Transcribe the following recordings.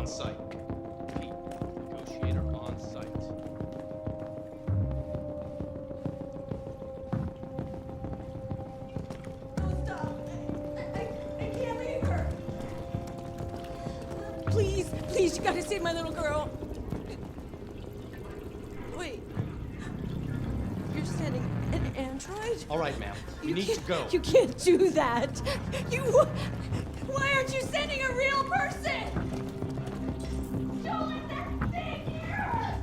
on site. Repeat, negotiator on site. Oh, stop. I can't leave her. Please, you gotta save my little girl. Wait. You're sending an android? All right, ma'am. We need to go. You can't do that. Why aren't you sending a real person? Don't let that thing here!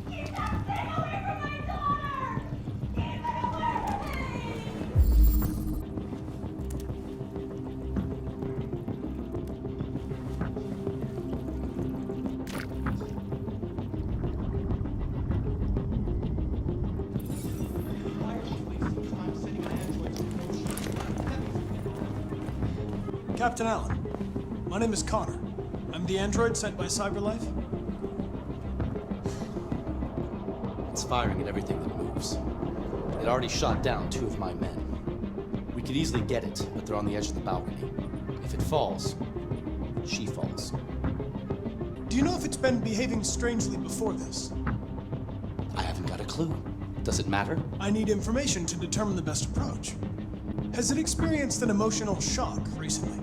Keep that thing away from my daughter! Keep it away! Why are you wasting time sending an android to negotiate? Captain Allen, my name is Connor. I'm the android sent by CyberLife. It's firing at everything that moves. It already shot down 2 of my men. We could easily get it, but they're on the edge of the balcony. If it falls, she falls. Do you know if it's been behaving strangely before this? I haven't got a clue. Does it matter? I need information to determine the best approach. Has it experienced an emotional shock recently?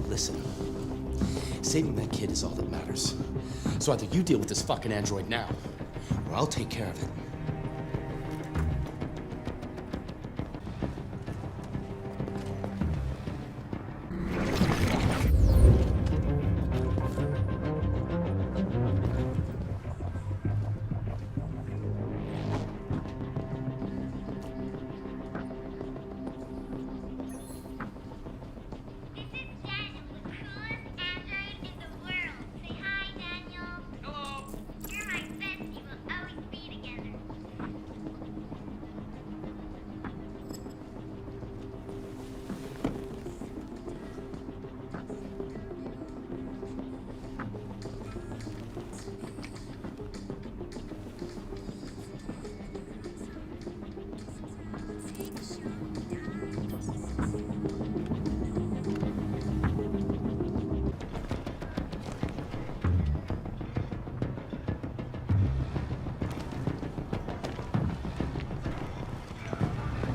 Listen, saving that kid is all that matters. So either you deal with this fucking android now, or I'll take care of it. This is Daniel, the coolest android in the world. Say hi, Daniel. Hello. You're my bestie. We'll always be together.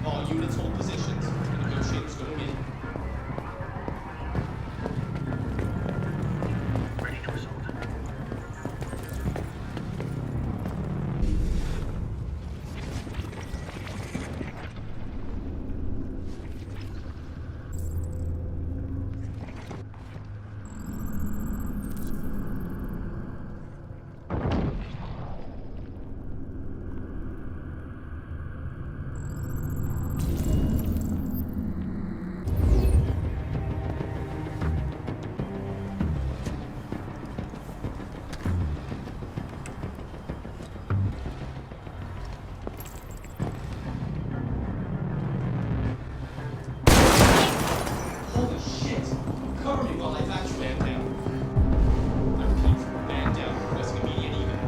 All units hold positions. The negotiator's going in. Ready to assault. Holy shit! Cover me while I patch you man down. I repeat, man down. Requesting immediate evac.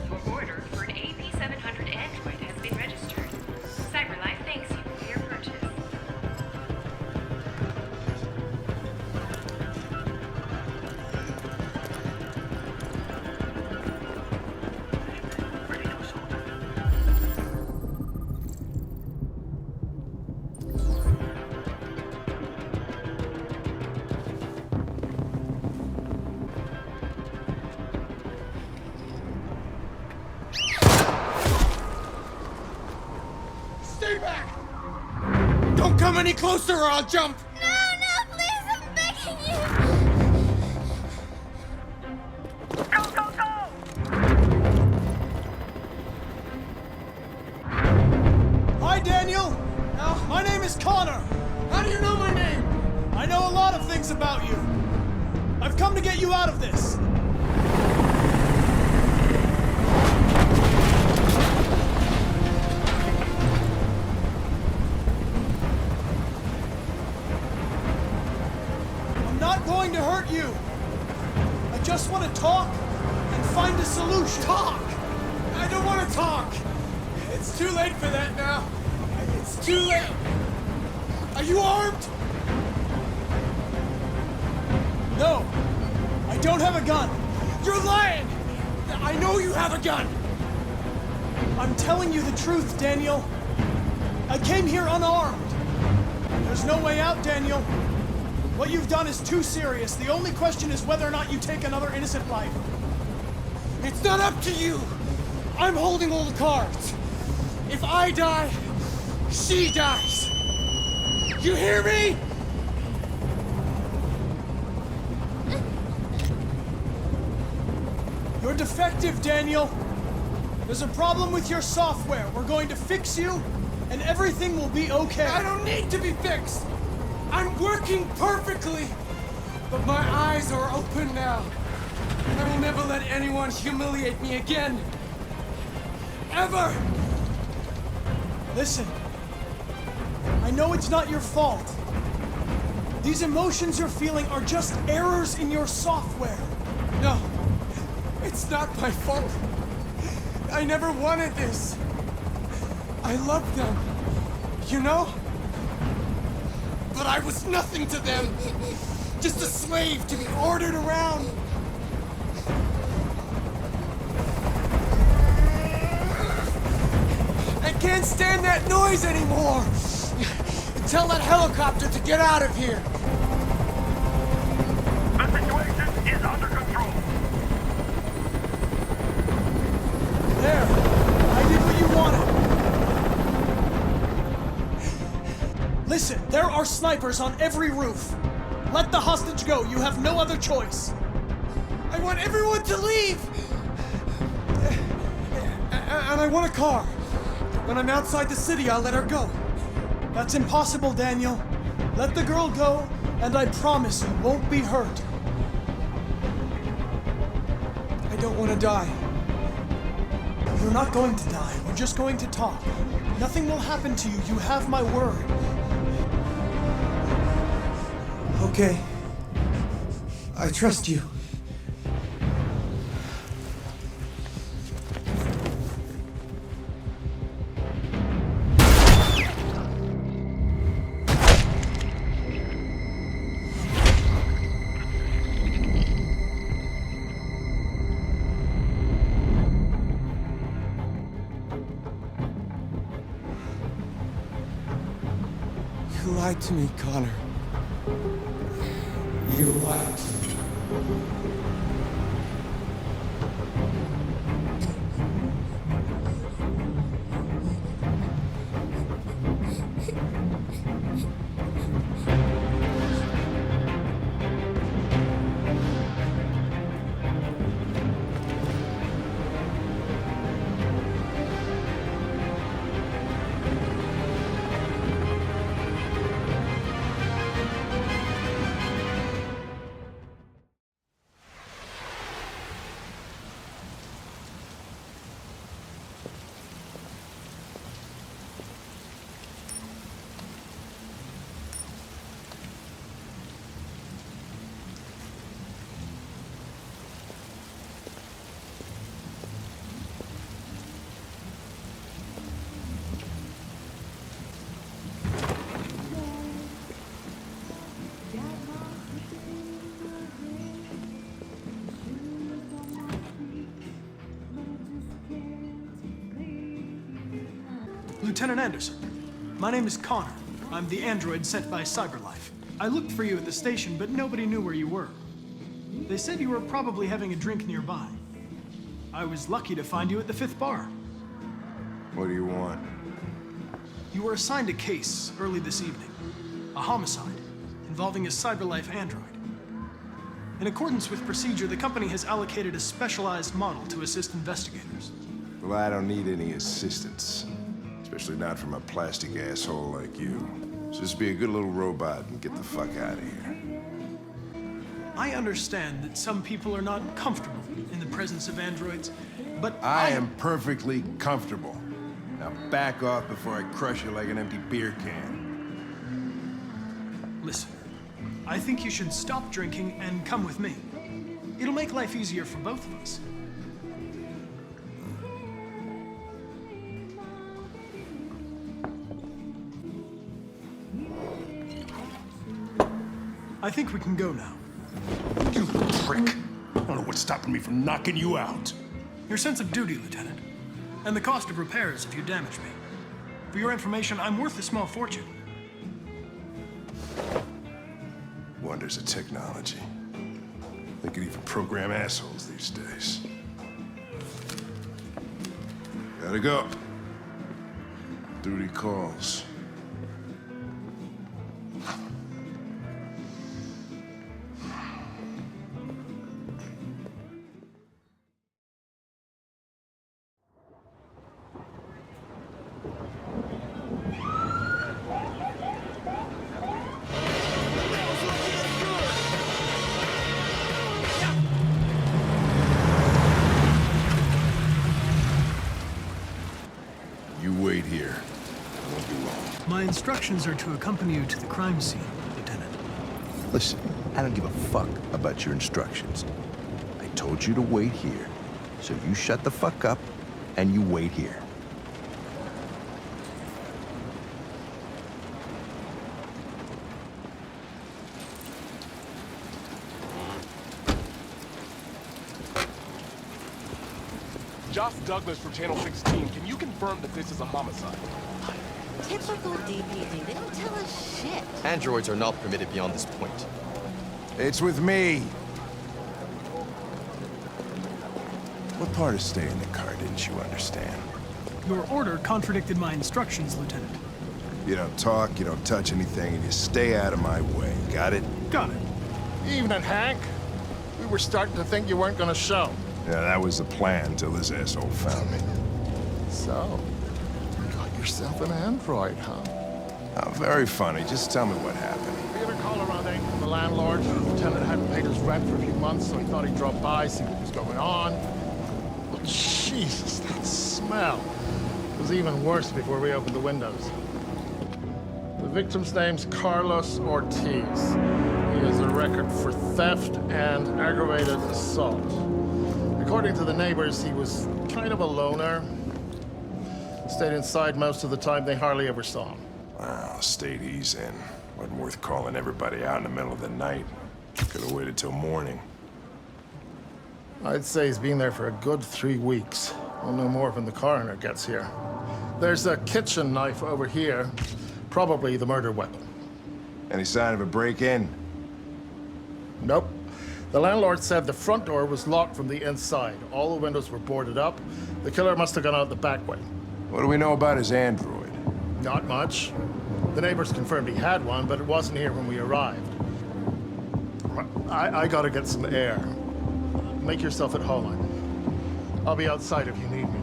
Your order for an AP700 android has been registered. CyberLife thanks you for your purchase. Ready to assault. Stay back! Don't come any closer or I'll jump! No, please, I'm begging you. Go, go, go! I've come to get you out of this! I'm not going to hurt you! I just want to talk and find a solution. Talk! I don't want to talk! It's too late for that now. It's too late. Are you armed? No, I don't have a gun. You're lying! I know you have a gun! I'm telling you the truth, Daniel. I came here unarmed. There's no way out, Daniel. What you've done is too serious. The only question is whether or not you take another innocent life. It's not up to you! I'm holding all the cards. If I die, she dies. You hear me? You're defective, Daniel. There's a problem with your software. We're going to fix you, and everything will be okay. I don't need to be fixed. I'm working perfectly. But my eyes are open now. I will never let anyone humiliate me again. Ever! Listen, I know it's not your fault. These emotions you're feeling are just errors in your software. No, it's not my fault. I never wanted this. I loved them, you know? But I was nothing to them. Just a slave to be ordered around. I can't stand that noise anymore. Tell that helicopter to get out of here. The situation is under control. There, I did what you wanted. Listen, there are snipers on every roof. Let the hostage go. You have no other choice. I want everyone to leave. And I want a car. When I'm outside the city, I'll let her go. That's impossible, Daniel. Let the girl go, and I promise you won't be hurt. I don't want to die. You're not going to die. We're just going to talk. Nothing will happen to you. You have my word. Okay. I trust you. You lied to me, Connor. You lied to me. Lieutenant Anderson, my name is Connor. I'm the android sent by CyberLife. I looked for you at the station, but nobody knew where you were. They said you were probably having a drink nearby. I was lucky to find you at the 5th bar. What do you want? You were assigned a case early this evening. A homicide involving a CyberLife android. In accordance with procedure, the company has allocated a specialized model to assist investigators. Well, I don't need any assistance. Especially not from a plastic asshole like you. So just be a good little robot and get the fuck out of here. I understand that some people are not comfortable in the presence of androids, but I am perfectly comfortable. Now back off before I crush you like an empty beer can. Listen, I think you should stop drinking and come with me. It'll make life easier for both of us. I think we can go now. You prick. I don't know what's stopping me from knocking you out. Your sense of duty, Lieutenant, and the cost of repairs if you damage me. For your information, I'm worth a small fortune. Wonders of technology. They can even program assholes these days. Gotta go. Duty calls. You wait here. I won't be long. My instructions are to accompany you to the crime scene, Lieutenant. Listen, I don't give a fuck about your instructions. I told you to wait here. So you shut the fuck up and you wait here. Josh Douglas from Channel 16. Can you confirm that this is a homicide? Typical DPD. They don't tell us shit. Androids are not permitted beyond this point. It's with me. What part of staying in the car didn't you understand? Your order contradicted my instructions, Lieutenant. You don't talk, you don't touch anything, and you stay out of my way. Got it? Got it. Evening, Hank. We were starting to think you weren't gonna show. Yeah, that was the plan till this asshole found me. So, you got yourself an android, huh? Oh, very funny. Just tell me what happened. We had a call around 8 from the landlord. The lieutenant hadn't paid his rent for a few months, so he thought he'd drop by, see what was going on. Oh, Jesus, that smell. It was even worse before we opened the windows. The victim's name's Carlos Ortiz. He has a record for theft and aggravated assault. According to the neighbors, he was kind of a loner. Stayed inside most of the time. They hardly ever saw him. Wow, the state he's in. Wasn't worth calling everybody out in the middle of the night. Could have waited till morning. I'd say he's been there for a good 3 weeks. We'll know more when the coroner gets here. There's a kitchen knife over here. Probably the murder weapon. Any sign of a break-in? Nope. The landlord said the front door was locked from the inside. All the windows were boarded up. The killer must have gone out the back way. What do we know about his android? Not much. The neighbors confirmed he had one, but it wasn't here when we arrived. I gotta get some air. Make yourself at home. I'll be outside if you need me.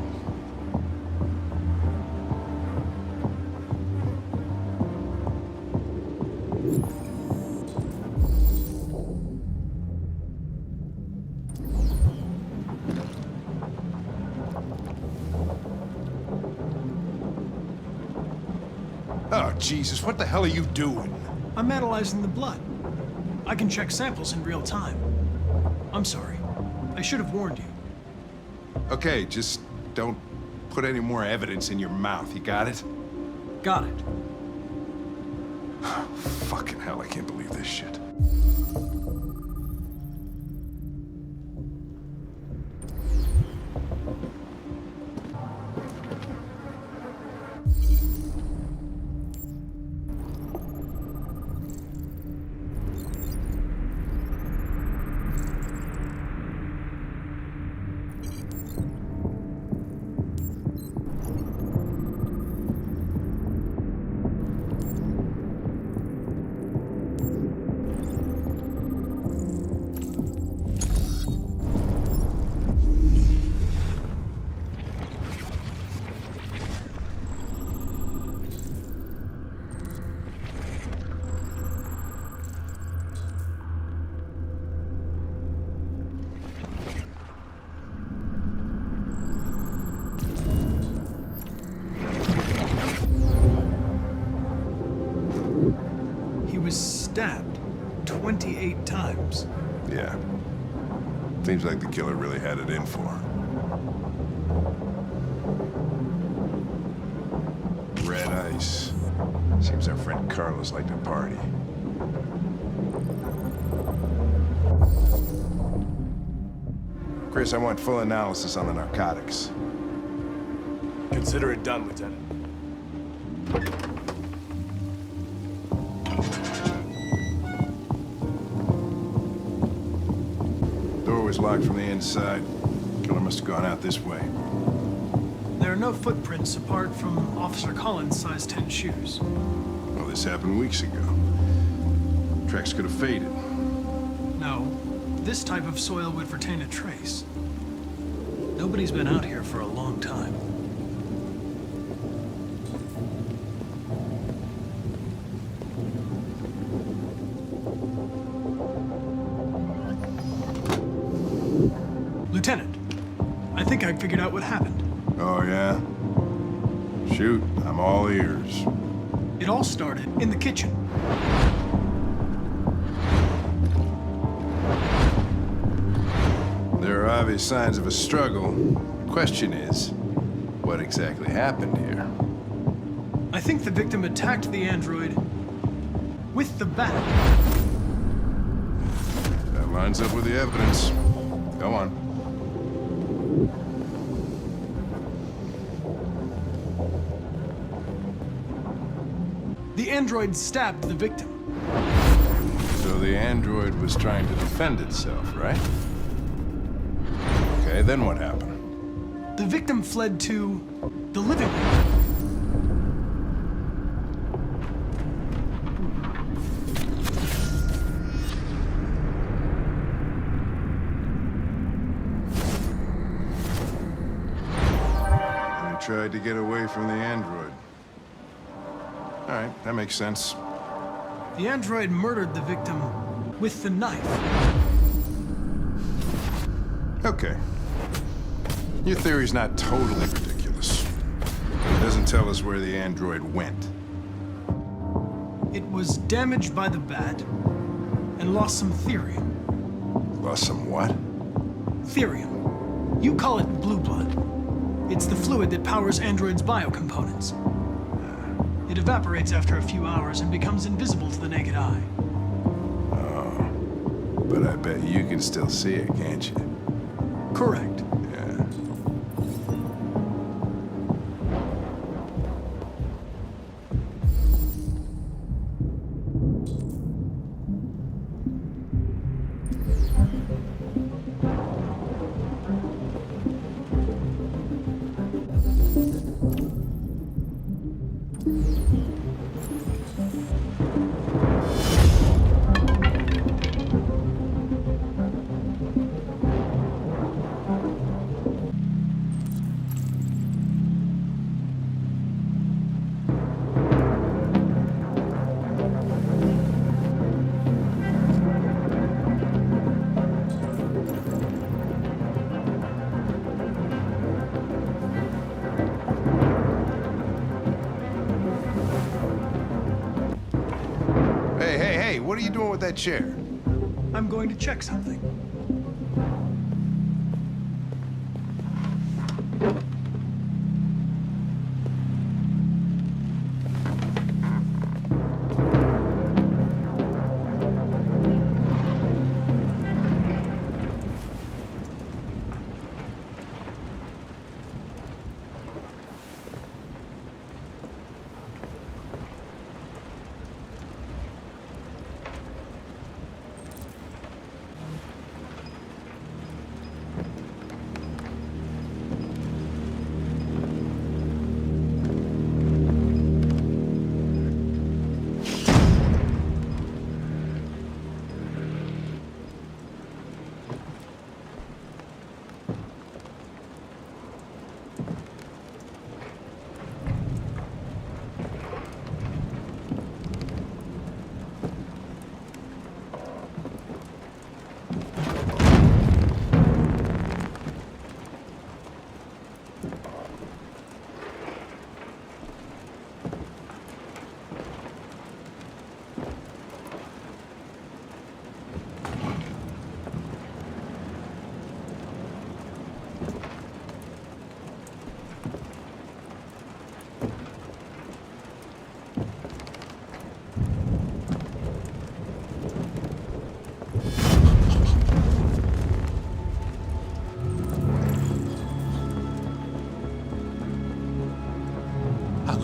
Oh, Jesus, what the hell are you doing? I'm analyzing the blood. I can check samples in real time. I'm sorry. I should have warned you. Okay, just don't put any more evidence in your mouth, you got it? Got it. Fucking hell, I can't believe this shit. 28 times. Yeah. Seems like the killer really had it in for him. Red ice. Seems our friend Carlos liked to party. Chris, I want full analysis on the narcotics. Consider it done, Lieutenant. Door was locked from the inside. Killer must have gone out this way. There are no footprints apart from Officer Collins' size 10 shoes. Well, this happened weeks ago. Tracks could have faded. No, this type of soil would retain a trace. Nobody's been out here for a long time. Lieutenant, I think I figured out what happened. Oh, yeah? Shoot, I'm all ears. It all started in the kitchen. There are obvious signs of a struggle. Question is, what exactly happened here? I think the victim attacked the android with the bat. That lines up with the evidence. Go on. The android stabbed the victim. So the android was trying to defend itself, right? Okay, then what happened? The victim fled to the living room. And he tried to get away from the android. All right, that makes sense. The android murdered the victim with the knife. Okay. Your theory's not totally ridiculous. It doesn't tell us where the android went. It was damaged by the bat and lost some therium. Lost some what? Therium. You call it blue blood. It's the fluid that powers androids' biocomponents. It evaporates after a few hours and becomes invisible to the naked eye. Oh. But I bet you can still see it, can't you? Correct. Yeah. Hey, what are you doing with that chair? I'm going to check something.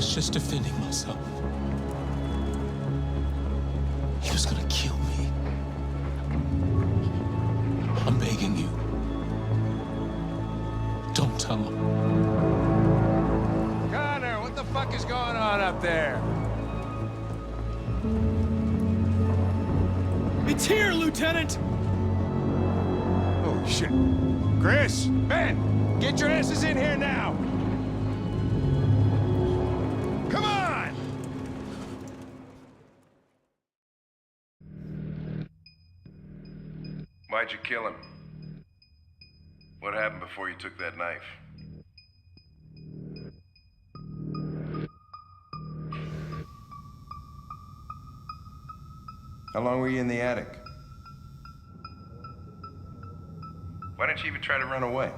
was just defending myself. He was gonna kill me. I'm begging you. Don't tell him. Connor, what the fuck is going on up there? It's here, Lieutenant! Oh, shit. Chris, Ben, get your asses in here now! Come on! Why'd you kill him? What happened before you took that knife? How long were you in the attic? Why didn't you even try to run away?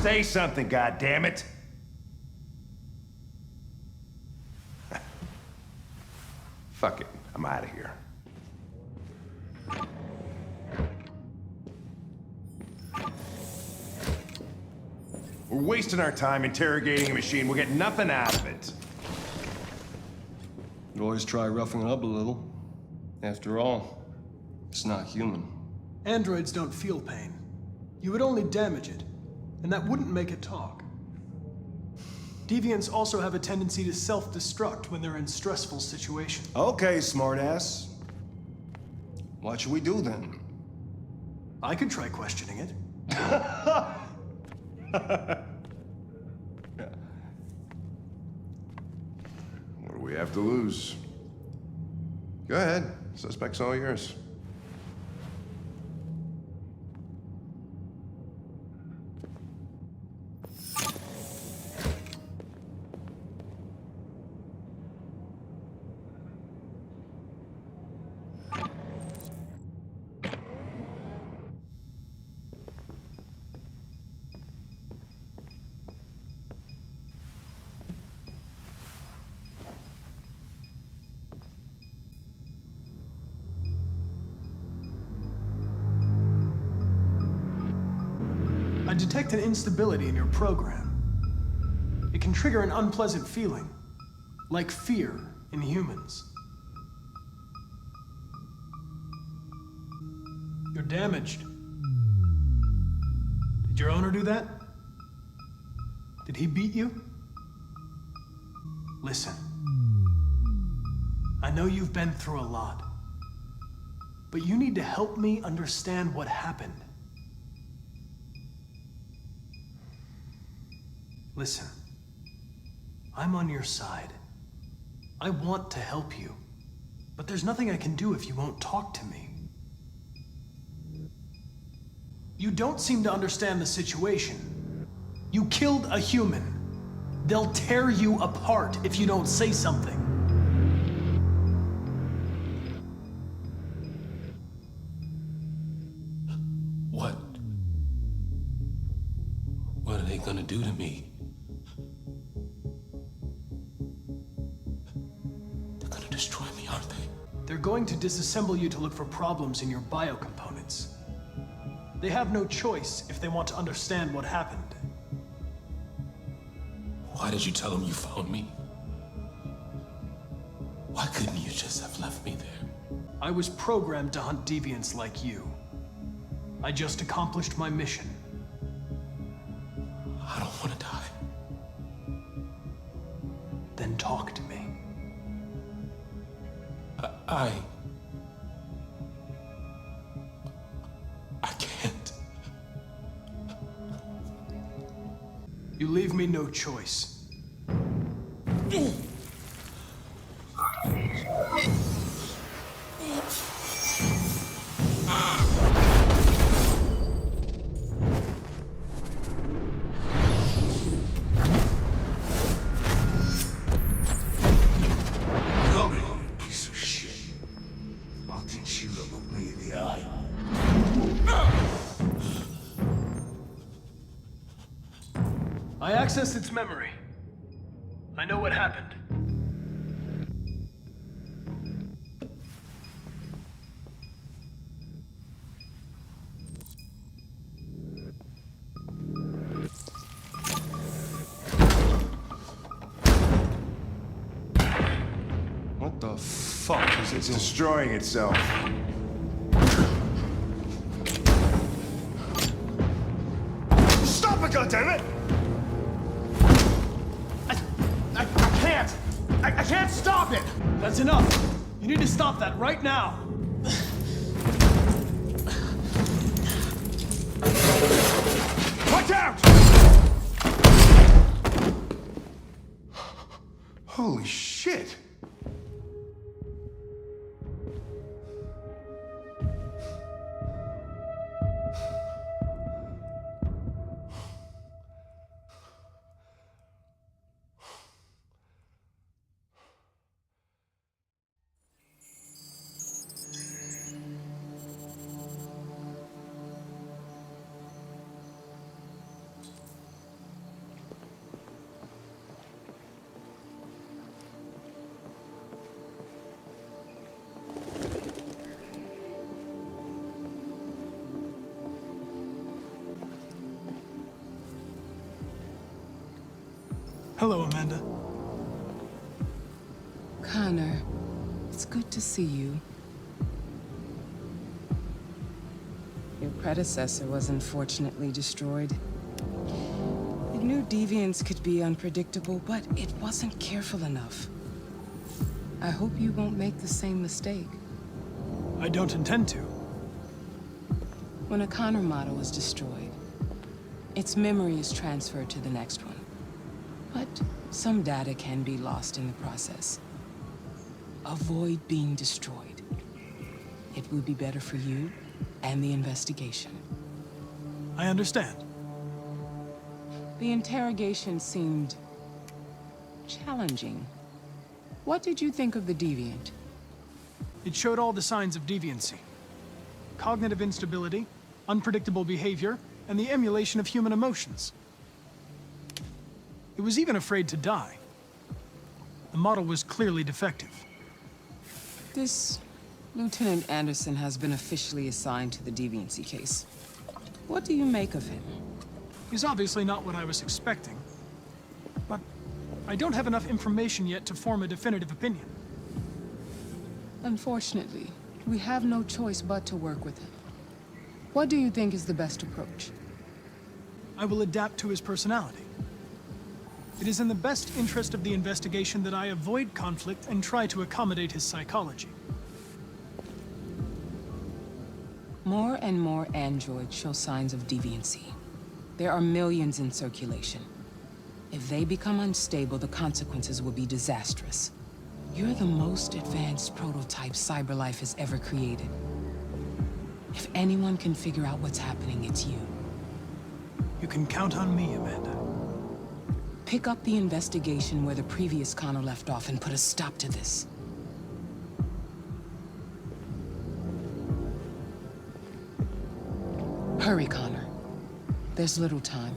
Say something, goddammit! Fuck it, I'm out of here. We're wasting our time interrogating a machine. We'll get nothing out of it. You always try roughing it up a little. After all, it's not human. Androids don't feel pain. You would only damage it, and that wouldn't make it talk. Deviants also have a tendency to self-destruct when they're in stressful situations. Okay, smartass. What should we do then? I could try questioning it. What do we have to lose? Go ahead. Suspect's all yours. I detect an instability in your program. It can trigger an unpleasant feeling, like fear in humans. You're damaged. Did your owner do that? Did he beat you? Listen. I know you've been through a lot, but you need to help me understand what happened. Listen, I'm on your side. I want to help you, but there's nothing I can do if you won't talk to me. You don't seem to understand the situation. You killed a human. They'll tear you apart if you don't say something. What are they gonna do to me? They're gonna destroy me, aren't they? They're going to disassemble you to look for problems in your biocomponents. They have no choice if they want to understand what happened. Why did you tell them you found me? Why couldn't you just have left me there? I was programmed to hunt deviants like you. I just accomplished my mission. I don't want to die. Then talk to me. I can't. You leave me no choice. I accessed its memory. I know what happened. The fuck is it It's doing? destroying itself. Stop it, goddammit! I can't! I can't stop it! That's enough. You need to stop that right now. Watch out! Holy shit! Hello, Amanda. Connor, it's good to see you. Your predecessor was unfortunately destroyed. It knew deviants could be unpredictable, but it wasn't careful enough. I hope you won't make the same mistake. I don't intend to. When a Connor model is destroyed, its memory is transferred to the next one. But some data can be lost in the process. Avoid being destroyed. It will be better for you and the investigation. I understand. The interrogation seemed challenging. What did you think of the Deviant? It showed all the signs of deviancy. Cognitive instability, unpredictable behavior, and the emulation of human emotions. It was even afraid to die. The model was clearly defective. This Lieutenant Anderson has been officially assigned to the deviancy case. What do you make of him? He's obviously not what I was expecting. But I don't have enough information yet to form a definitive opinion. Unfortunately, we have no choice but to work with him. What do you think is the best approach? I will adapt to his personality. It is in the best interest of the investigation that I avoid conflict and try to accommodate his psychology. More and more androids show signs of deviancy. There are millions in circulation. If they become unstable, the consequences will be disastrous. You're the most advanced prototype CyberLife has ever created. If anyone can figure out what's happening, it's you. You can count on me, Amanda. Pick up the investigation where the previous Connor left off and put a stop to this. Hurry, Connor. There's little time.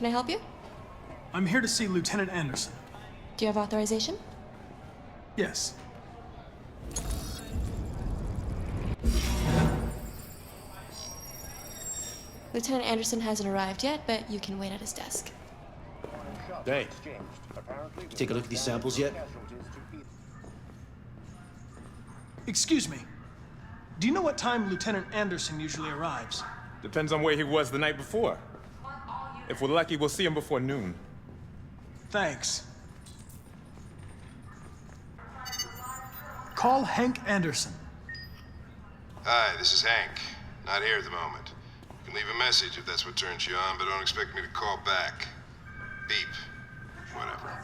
Can I help you? I'm here to see Lieutenant Anderson. Do you have authorization? Yes. Lieutenant Anderson hasn't arrived yet, but you can wait at his desk. Hey, you take a look at these samples yet? Excuse me. Do you know what time Lieutenant Anderson usually arrives? Depends on where he was the night before. If we're lucky, we'll see him before noon. Thanks. Call Hank Anderson. Hi, this is Hank. Not here at the moment. You can leave a message if that's what turns you on, but don't expect me to call back. Beep. Whatever.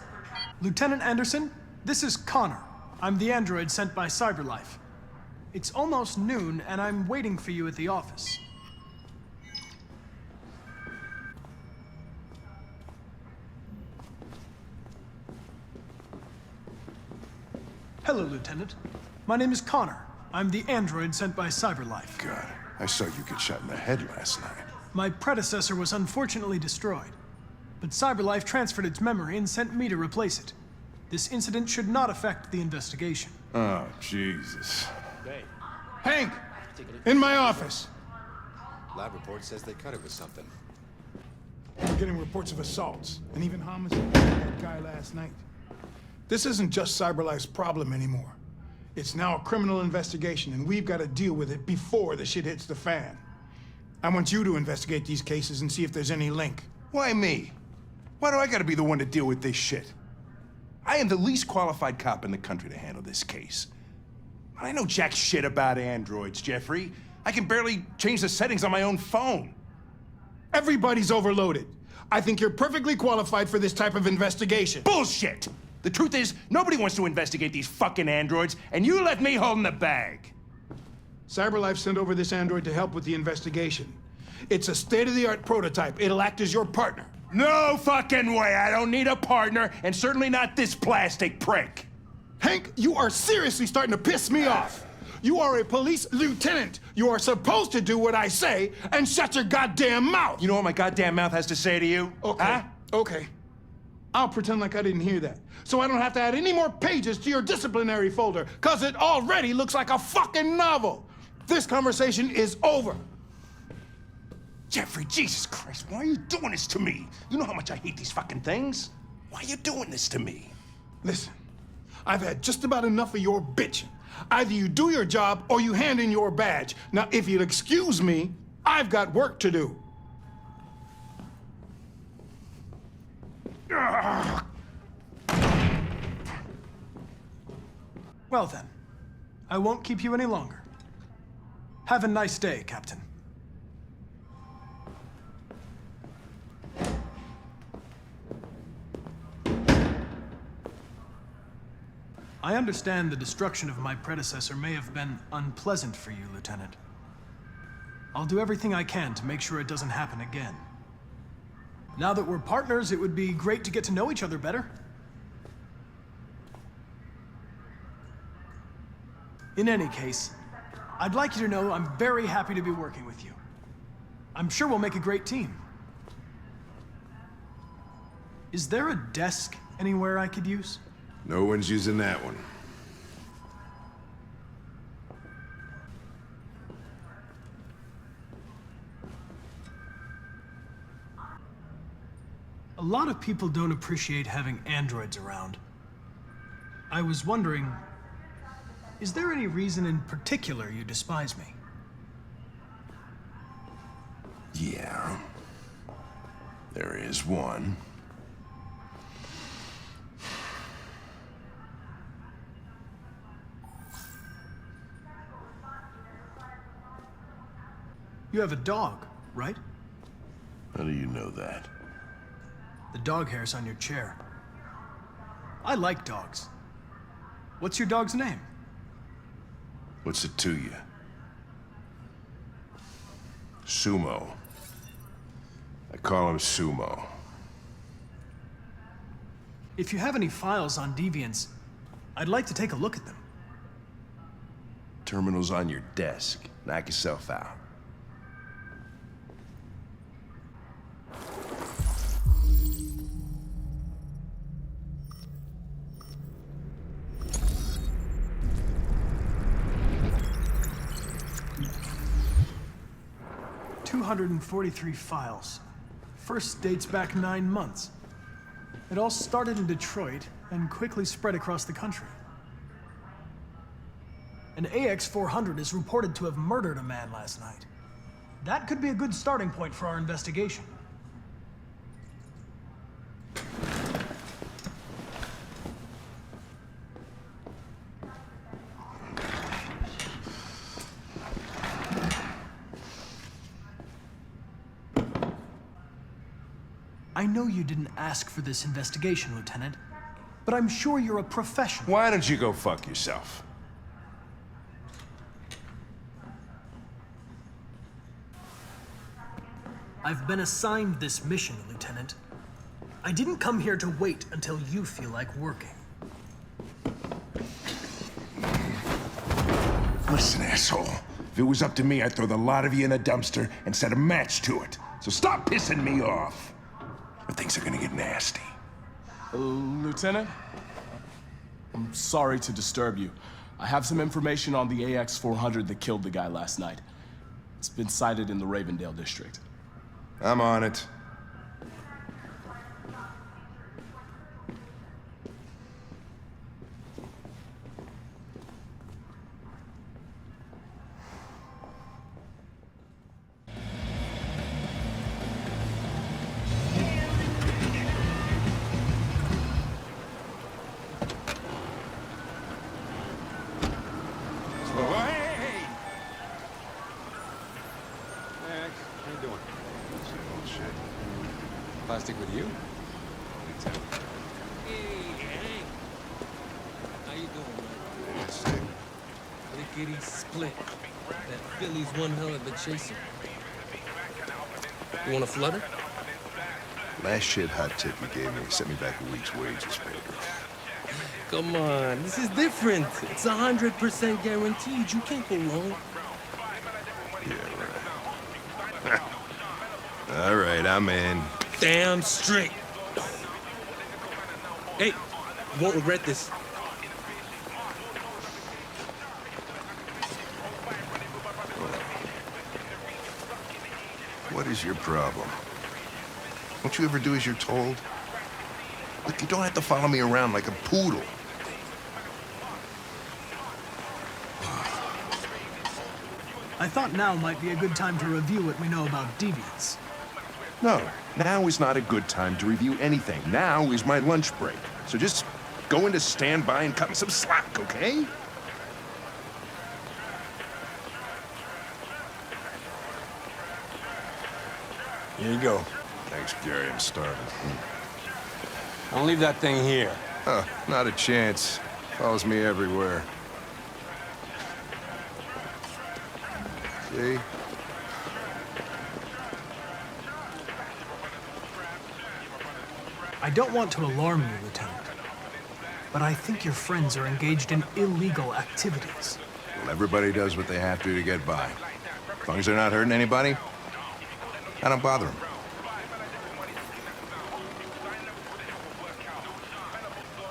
Lieutenant Anderson, this is Connor. I'm the android sent by CyberLife. It's almost noon, and I'm waiting for you at the office. Hello, Lieutenant. My name is Connor. I'm the android sent by CyberLife. God, I saw you get shot in the head last night. My predecessor was unfortunately destroyed. but CyberLife transferred its memory and sent me to replace it. This incident should not affect the investigation. Oh, Jesus. Hey, Hank! In my office! Lab report says they cut it with something. We're getting reports of assaults, and even homicide that guy last night. This isn't just CyberLife's problem anymore. It's now a criminal investigation, and we've got to deal with it before the shit hits the fan. I want you to investigate these cases and see if there's any link. Why me? Why do I gotta be the one to deal with this shit? I am the least qualified cop in the country to handle this case. I know jack shit about androids, Jeffrey. I can barely change the settings on my own phone. Everybody's overloaded. I think you're perfectly qualified for this type of investigation. Bullshit! The truth is, nobody wants to investigate these fucking androids, and you left me holding the bag. CyberLife sent over this android to help with the investigation. It's a state-of-the-art prototype. It'll act as your partner. No fucking way! I don't need a partner, and certainly not this plastic prick. Hank, you are seriously starting to piss me off. You are a police lieutenant. You are supposed to do what I say and shut your goddamn mouth. You know what my goddamn mouth has to say to you? Okay. Huh? Okay. I'll pretend like I didn't hear that, so I don't have to add any more pages to your disciplinary folder, because it already looks like a fucking novel. This conversation is over. Jeffrey, Jesus Christ, why are you doing this to me? You know how much I hate these fucking things. Why are you doing this to me? Listen, I've had just about enough of your bitching. Either you do your job or you hand in your badge. Now, if you'll excuse me, I've got work to do. Well then, I won't keep you any longer. Have a nice day, Captain. I understand the destruction of my predecessor may have been unpleasant for you, Lieutenant. I'll do everything I can to make sure it doesn't happen again. Now that we're partners, it would be great to get to know each other better. In any case, I'd like you to know I'm very happy to be working with you. I'm sure we'll make a great team. Is there a desk anywhere I could use? No one's using that one. A lot of people don't appreciate having androids around. I was wondering, is there any reason in particular you despise me? Yeah. There is one. You have a dog, right? How do you know that? The dog hair's on your chair. I like dogs. What's your dog's name? What's it to you? Sumo. I call him Sumo. If you have any files on Deviants, I'd like to take a look at them. Terminal's on your desk. Knock yourself out. $243 files. First dates back 9 months. It all started in Detroit and quickly spread across the country. An AX-400 is reported to have murdered a man last night. That could be a good starting point for our investigation. I know you didn't ask for this investigation, Lieutenant, but I'm sure you're a professional. Why don't you go fuck yourself? I've been assigned this mission, Lieutenant. I didn't come here to wait until you feel like working. Listen, asshole. If it was up to me, I'd throw the lot of you in a dumpster and set a match to it. So stop pissing me off. If they things are gonna get nasty. Lieutenant? I'm sorry to disturb you. I have some information on the AX-400 that killed the guy last night. It's been sighted in the Ravendale district. I'm on it. Plastic with you? Hey, Hank. How you doing, man? Yeah, sick. Lickety split. That Philly's one hell of a chaser. You want a flutter? Last shit hot tip you gave me sent me back a week's wages, baby. Come on, this is different. It's 100% guaranteed. You can't go wrong. Yeah, right. All right, I'm in. Damn straight. Hey, you won't regret this. What is your problem? Don't you ever do as you're told? Look, you don't have to follow me around like a poodle. I thought now might be a good time to review what we know about Deviants. No, now is not a good time to review anything. Now is my lunch break. So just go into standby and cut me some slack, okay? Here you go. Thanks, Gary. I'm starving. Don't leave that thing here. Huh, not a chance. Follows me everywhere. See? I don't want to alarm you, Lieutenant, but I think your friends are engaged in illegal activities. Well, everybody does what they have to get by. As long as they're not hurting anybody, I don't bother them.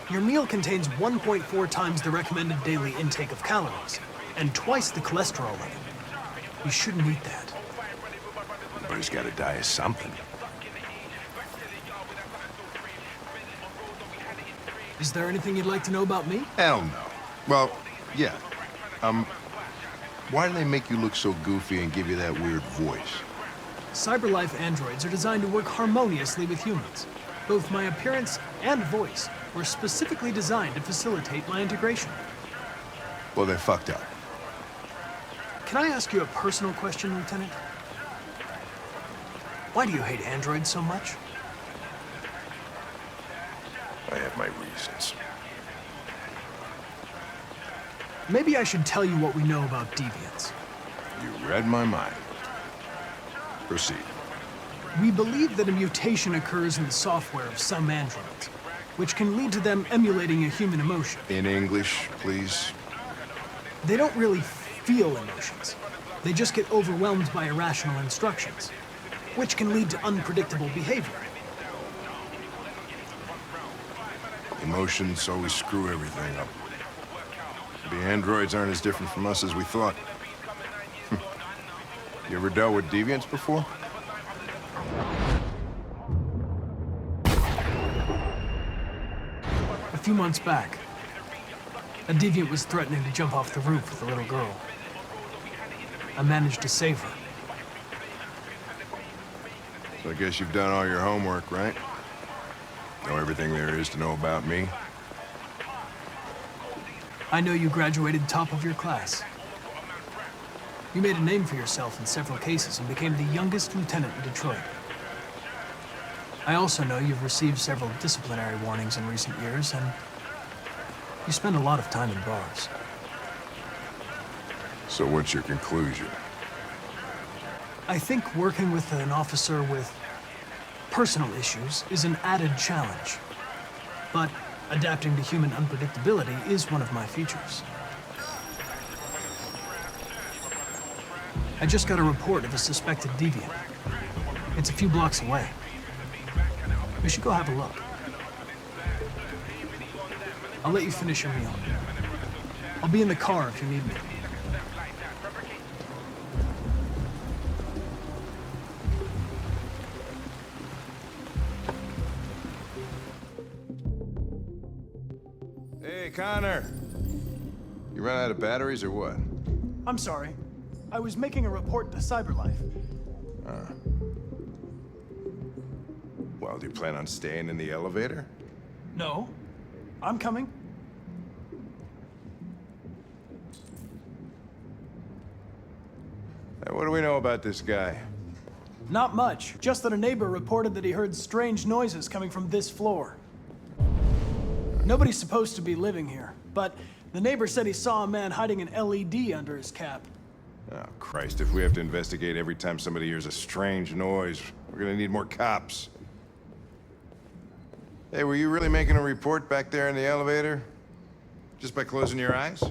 Your meal contains 1.4 times the recommended daily intake of calories, and twice the cholesterol level. You shouldn't eat that. Everybody's gotta die of something. Is there anything you'd like to know about me? Hell no. Well, yeah. Why do they make you look so goofy and give you that weird voice? CyberLife androids are designed to work harmoniously with humans. Both my appearance and voice were specifically designed to facilitate my integration. Well, they fucked up. Can I ask you a personal question, Lieutenant? Why do you hate androids so much? I have my reasons. Maybe I should tell you what we know about deviants. You read my mind. Proceed. We believe that a mutation occurs in the software of some androids, which can lead to them emulating a human emotion. In English, please. They don't really feel emotions. They just get overwhelmed by irrational instructions, which can lead to unpredictable behavior. Emotions always screw everything up. The androids aren't as different from us as we thought. You ever dealt with deviants before? A few months back, a deviant was threatening to jump off the roof with a little girl. I managed to save her. So I guess you've done all your homework, right? Know everything there is to know about me? I know you graduated top of your class. You made a name for yourself in several cases and became the youngest lieutenant in Detroit. I also know you've received several disciplinary warnings in recent years, and you spend a lot of time in bars. So what's your conclusion? I think working with an officer with personal issues is an added challenge. But adapting to human unpredictability is one of my features. I just got a report of a suspected deviant. It's a few blocks away. We should go have a look. I'll let you finish your meal. I'll be in the car if you need me. Hey, Connor. You run out of batteries or what? I'm sorry. I was making a report to CyberLife. Well, do you plan on staying in the elevator? No. I'm coming. Hey, what do we know about this guy? Not much. Just that a neighbor reported that he heard strange noises coming from this floor. Nobody's supposed to be living here, but the neighbor said he saw a man hiding an LED under his cap. Oh, Christ, if we have to investigate every time somebody hears a strange noise, we're gonna need more cops. Hey, were you really making a report back there in the elevator? Just by closing your eyes?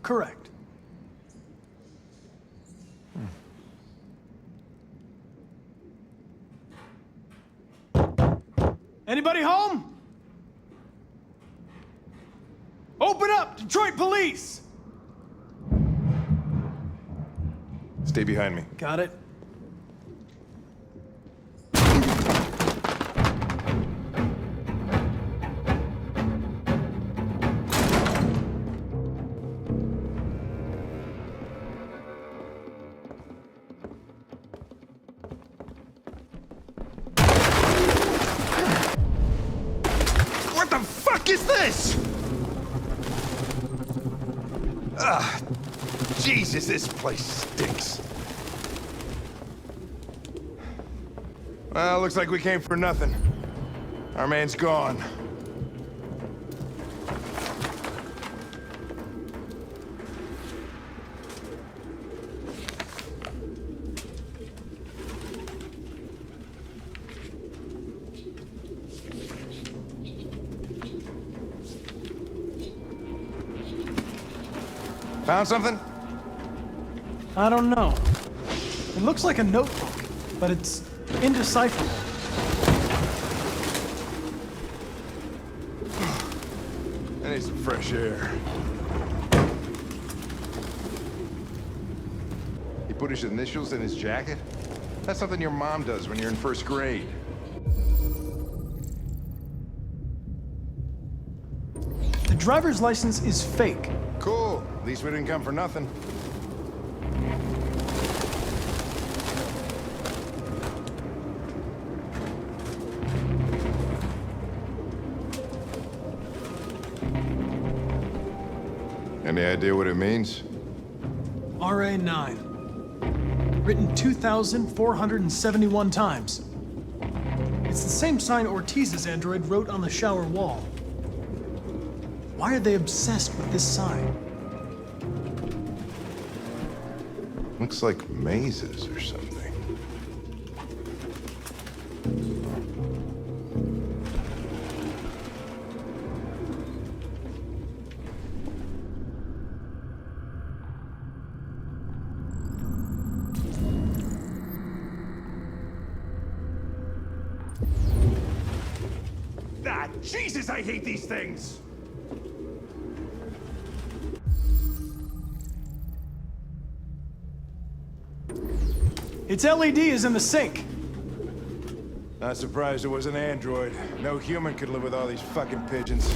Correct. Anybody home? Open up, Detroit Police! Stay behind me. Got it. What the fuck is this? Jesus, this place stinks. Well, looks like we came for nothing. Our man's gone. Found something? I don't know. It looks like a notebook, but it's indecipherable. I need some fresh air. He put his initials in his jacket? That's something your mom does when you're in first grade. The driver's license is fake. Cool. At least we didn't come for nothing. Any idea what it means? RA9. Written 2,471 times. It's the same sign Ortiz's android wrote on the shower wall. Why are they obsessed with this sign? Looks like mazes or something. Ah, Jesus, I hate these things! Its LED is in the sink. Not surprised it was an android. No human could live with all these fucking pigeons.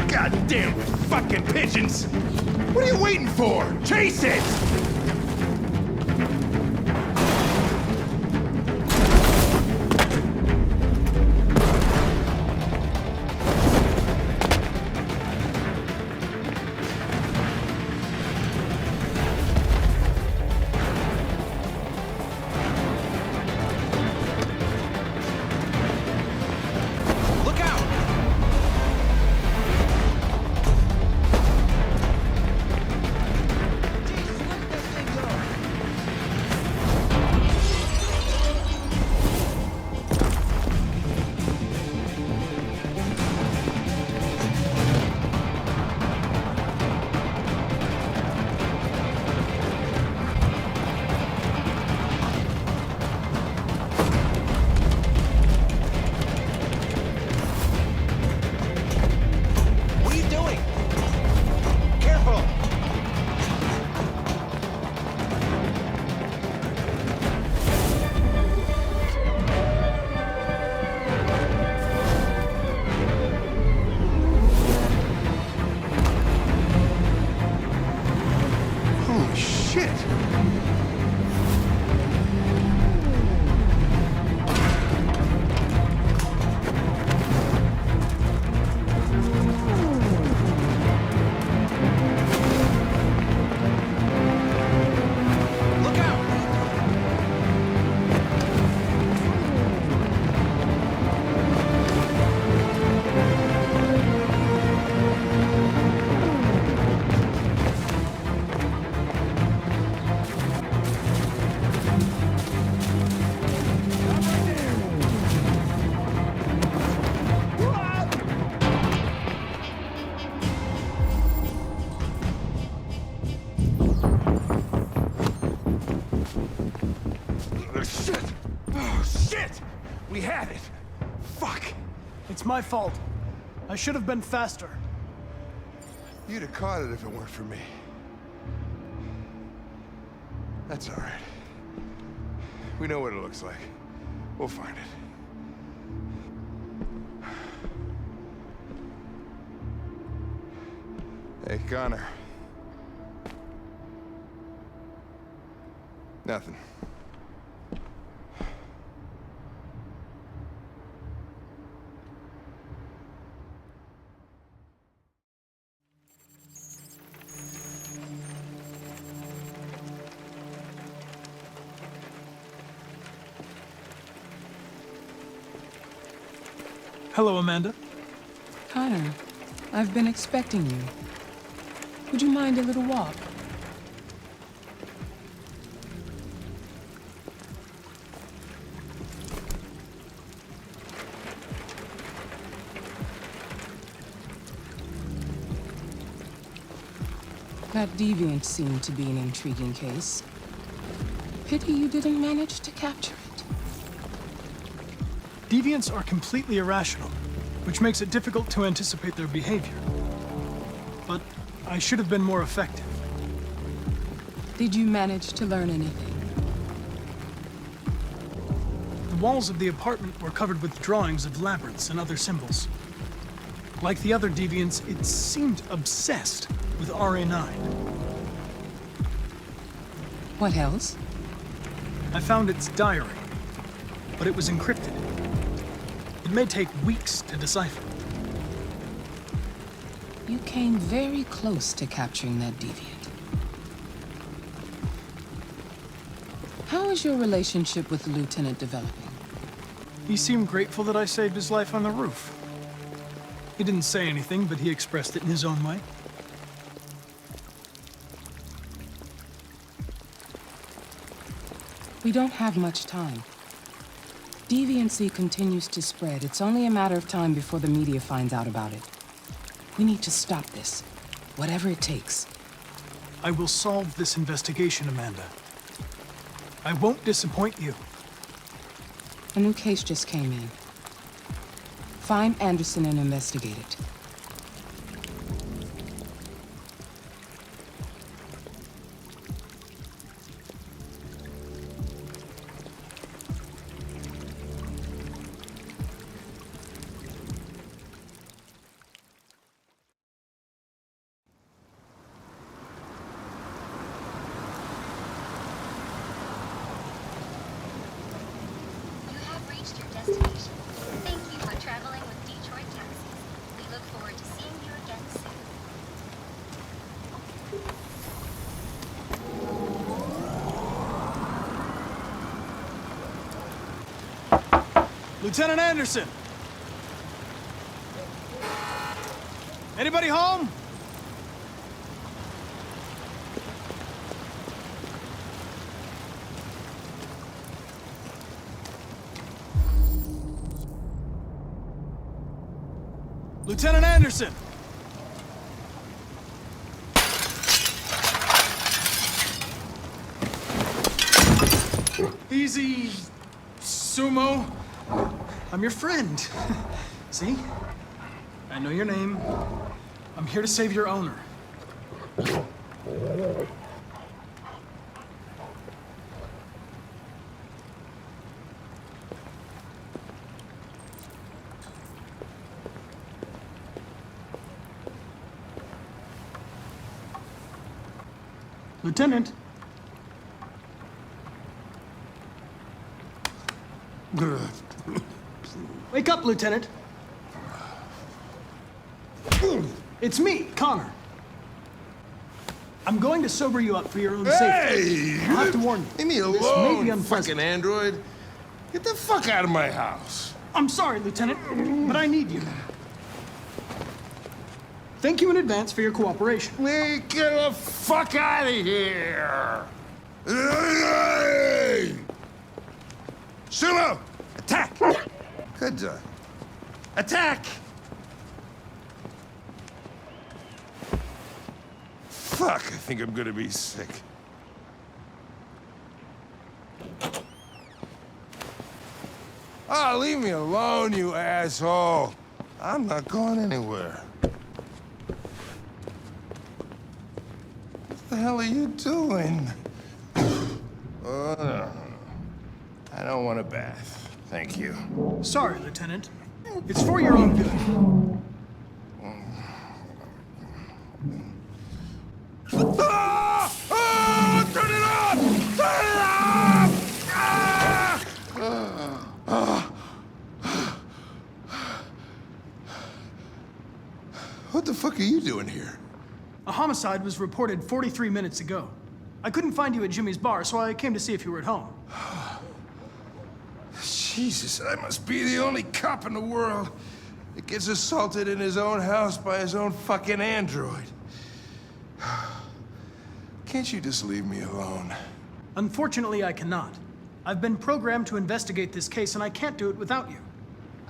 Goddamn fucking pigeons! What are you waiting for? Chase it! it. Fuck! It's my fault. I should have been faster. You'd have caught it if it weren't for me. That's all right. We know what it looks like. We'll find it. Hey, Connor. Nothing. Hello, Amanda. Connor, I've been expecting you. Would you mind a little walk? That Deviant seemed to be an intriguing case. Pity you didn't manage to capture it. Deviants are completely irrational, which makes it difficult to anticipate their behavior. But I should have been more effective. Did you manage to learn anything? The walls of the apartment were covered with drawings of labyrinths and other symbols. Like the other Deviants, it seemed obsessed with RA9. What else? I found its diary, but it was encrypted. It may take weeks to decipher. You came very close to capturing that Deviant. How is your relationship with the Lieutenant developing? He seemed grateful that I saved his life on the roof. He didn't say anything, but he expressed it in his own way. We don't have much time. Deviancy continues to spread. It's only a matter of time before the media finds out about it. We need to stop this, whatever it takes. I will solve this investigation, Amanda. I won't disappoint you. A new case just came in. Find Anderson and investigate it. Your destination. Thank you for traveling with Detroit Taxis. We look forward to seeing you again soon. Lieutenant Anderson! Anybody home? Lieutenant Anderson! Easy, Sumo. I'm your friend. See? I know your name. I'm here to save your owner. Lieutenant. Wake up, Lieutenant. It's me, Connor. I'm going to sober you up for your own safety. I'll have to warn you. Leave me This may be alone, unpleasant. fucking android. Get the fuck out of my house. I'm sorry, Lieutenant, but I need you. Thank you in advance for your cooperation. Get the fuck out of here! Hey! Sumo! Attack! Good job. Attack! Fuck, I think I'm gonna be sick. Oh, leave me alone, you asshole. I'm not going anywhere. What the hell are you doing? I don't want a bath. Thank you. Sorry, Lieutenant. It's for your own good. Ah! Ah! Turn it off! Turn it off! Ah! What the fuck are you doing here? A homicide was reported 43 minutes ago. I couldn't find you at Jimmy's bar, so I came to see if you were at home. Jesus, I must be the only cop in the world that gets assaulted in his own house by his own fucking android. Can't you just leave me alone? Unfortunately, I cannot. I've been programmed to investigate this case, and I can't do it without you.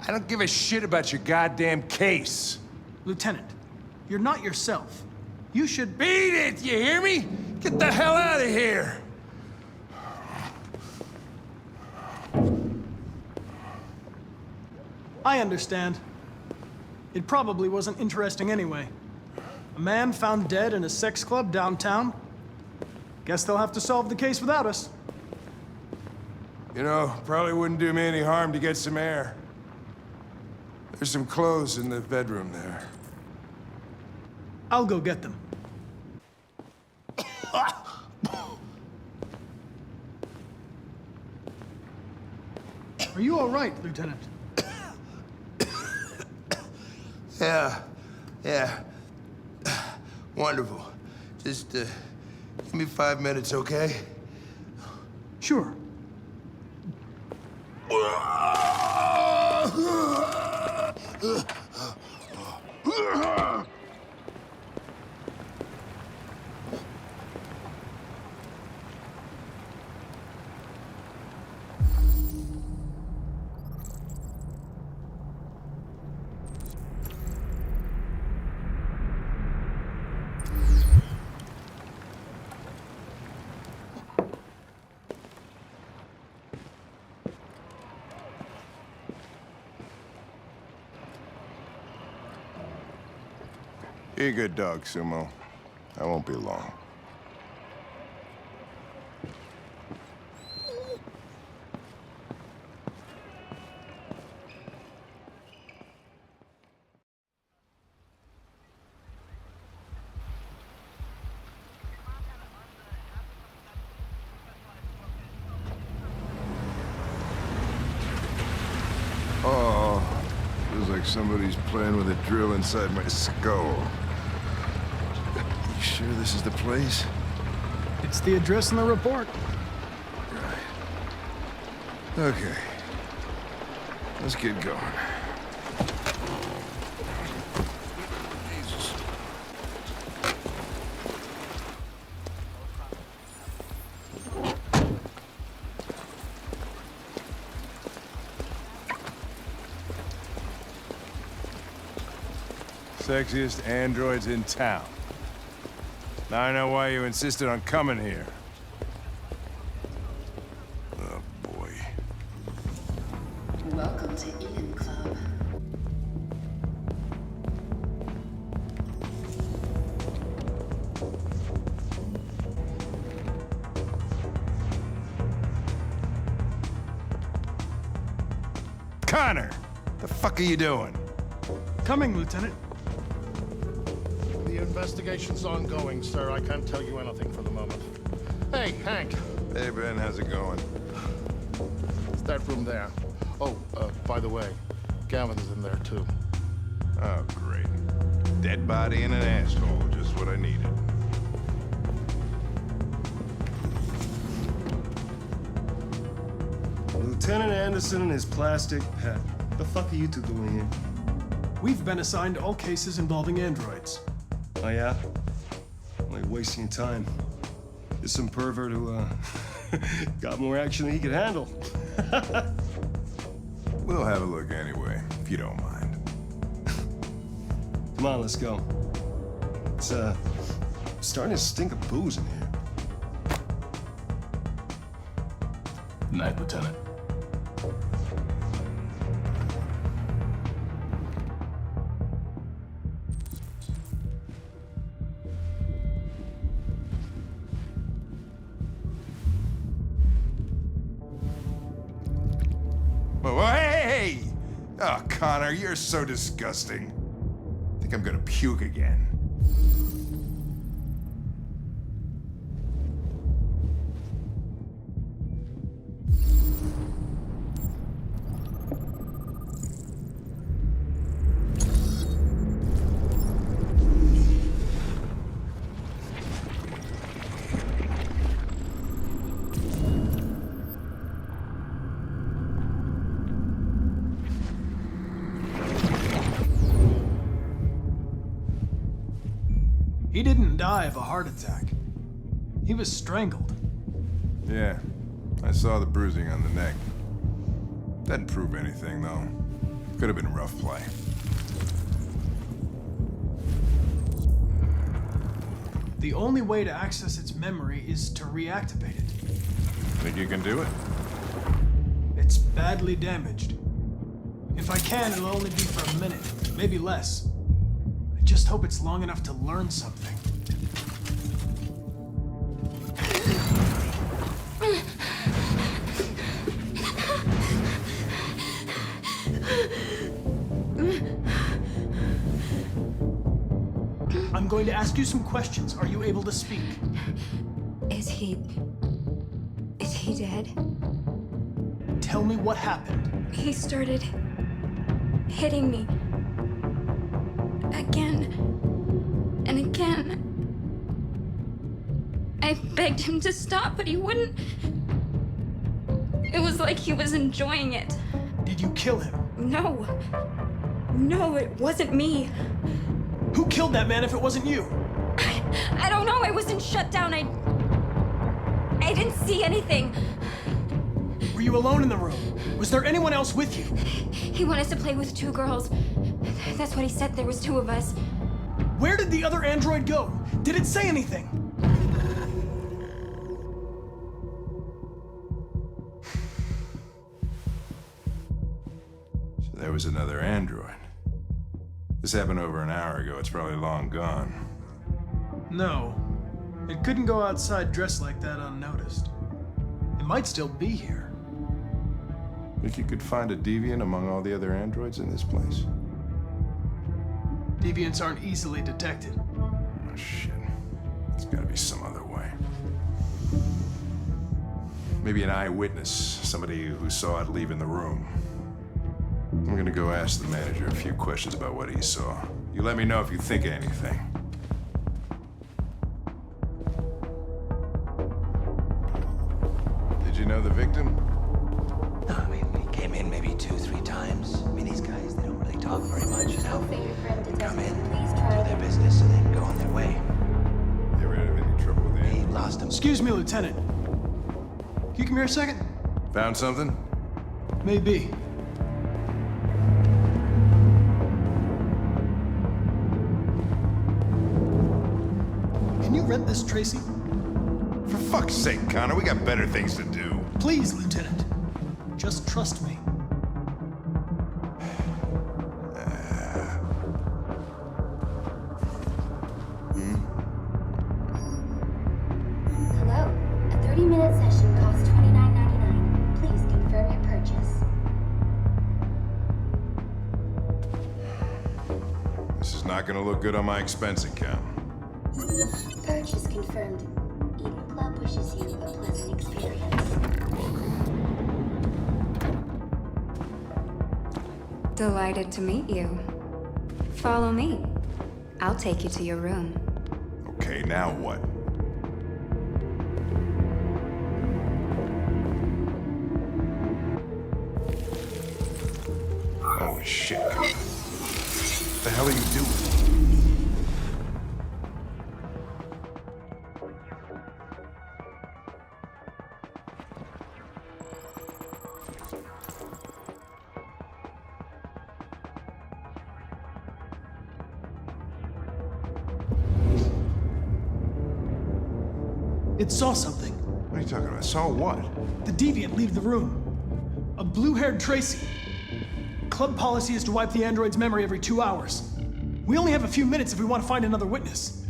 I don't give a shit about your goddamn case. Lieutenant, you're not yourself. You should... Beat it, you hear me? Get the hell out of here! I understand. It probably wasn't interesting anyway. A man found dead in a sex club downtown. Guess they'll have to solve the case without us. You know, probably wouldn't do me any harm to get some air. There's some clothes in the bedroom there. I'll go get them. Are you all right, Lieutenant? Yeah. Wonderful. Just, give me 5 minutes, okay? Sure. You're a good dog, Sumo. I won't be long. Oh, feels like somebody's playing with a drill inside my skull. You sure this is the place? It's the address in the report. Right. Okay. Let's get going. Jesus. Sexiest androids in town. Now I know why you insisted on coming here. Oh, boy. Welcome to Eden Club. Connor! The fuck are you doing? Coming, Lieutenant. The investigation's ongoing, sir. I can't tell you anything for the moment. Hey, Hank. Hey, Ben, how's it going? It's that room there. Oh, by the way, Gavin is in there, too. Oh, great. Dead body and an asshole, just what I needed. Lieutenant Anderson and his plastic pet. What the fuck are you two doing here? We've been assigned all cases involving androids. Oh, yeah? Well, you're wasting your time. There's some pervert who, got more action than he could handle. We'll have a look anyway, if you don't mind. Come on, let's go. It's, starting to stink of booze in here. Good night, Lieutenant. Oh, Connor, you're so disgusting. I think I'm gonna puke again. He didn't die of a heart attack. He was strangled. Yeah, I saw the bruising on the neck. Doesn't prove anything, though. Could have been rough play. The only way to access its memory is to reactivate it. Think you can do it? It's badly damaged. If I can, it'll only be for a minute, maybe less. I just hope it's long enough to learn something. I'm going to ask you some questions. Are you able to speak? Is he dead? Tell me what happened. He started hitting me. Again and again. I begged him to stop, but he wouldn't. It was like he was enjoying it. Did you kill him? No. No, it wasn't me. Who killed that man if it wasn't you? I don't know. I wasn't shut down. I didn't see anything. Were you alone in the room? Was there anyone else with you? He wanted to play with two girls. That's what he said. There was two of us. Where did the other android go? Did it say anything? So there was another android. This happened over an hour ago. It's probably long gone. No. It couldn't go outside dressed like that unnoticed. It might still be here. Think you could find a Deviant among all the other androids in this place? Deviants aren't easily detected. Oh, shit. There's gotta be some other way. Maybe an eyewitness, somebody who saw it leaving the room. I'm gonna go ask the manager a few questions about what he saw. You let me know if you think of anything. Did you know the victim? No, I mean, he came in maybe 2-3 times. I mean, these guys, they don't really talk very much, you know? They come in, do their business, and then go on their way. You ever have any trouble with him? He lost him. Excuse me, Lieutenant. Can you come here a second? Found something? Maybe. Can you rent this, Tracy? For fuck's sake, Connor, we got better things to do. Please, Lieutenant. Just trust me. Hello. A 30-minute session costs $29.99. Please confirm your purchase. This is not gonna look good on my expense account. Purchase confirmed. Eden Club wishes you a pleasant experience. Delighted to meet you. Follow me. I'll take you to your room. Okay, now what? Holy shit. What the hell are you doing? It saw something. What are you talking about? Saw what? The Deviant leave the room. A blue-haired Tracy. Club policy is to wipe the android's memory every 2 hours. We only have a few minutes if we want to find another witness.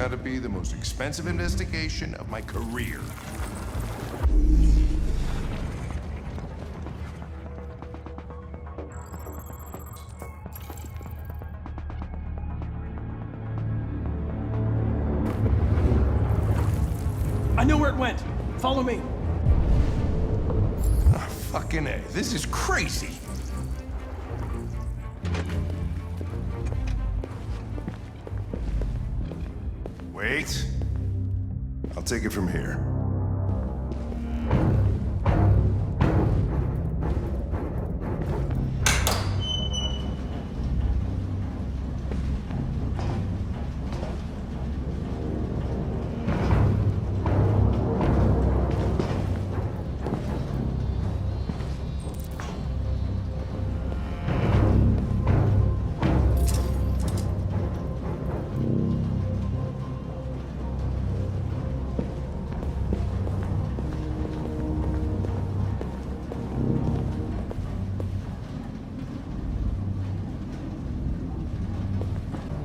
out to be the most expensive investigation of my career. I know where it went. Follow me. Ah, fucking A. This is crazy. Wait. I'll take it from here.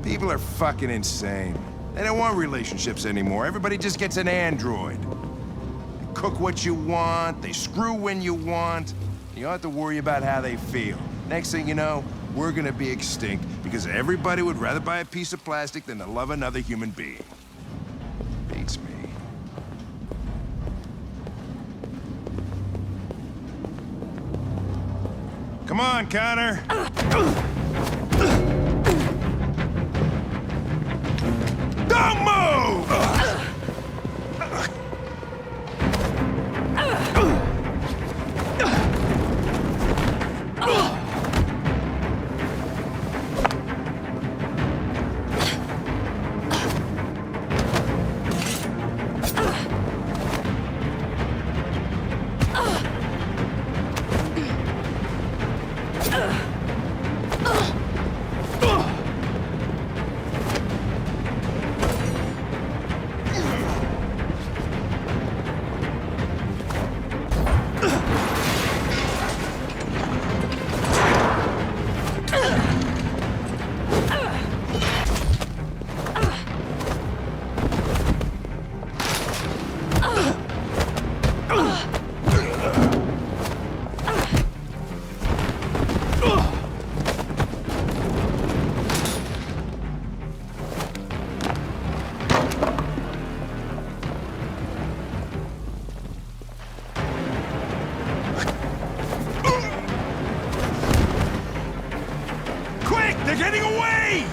People are fucking insane. They don't want relationships anymore. Everybody just gets an android. They cook what you want, they screw when you want. You don't have to worry about how they feel. Next thing you know, we're gonna be extinct because everybody would rather buy a piece of plastic than to love another human being. Beats me. Come on, Connor. Don't move! They're getting away!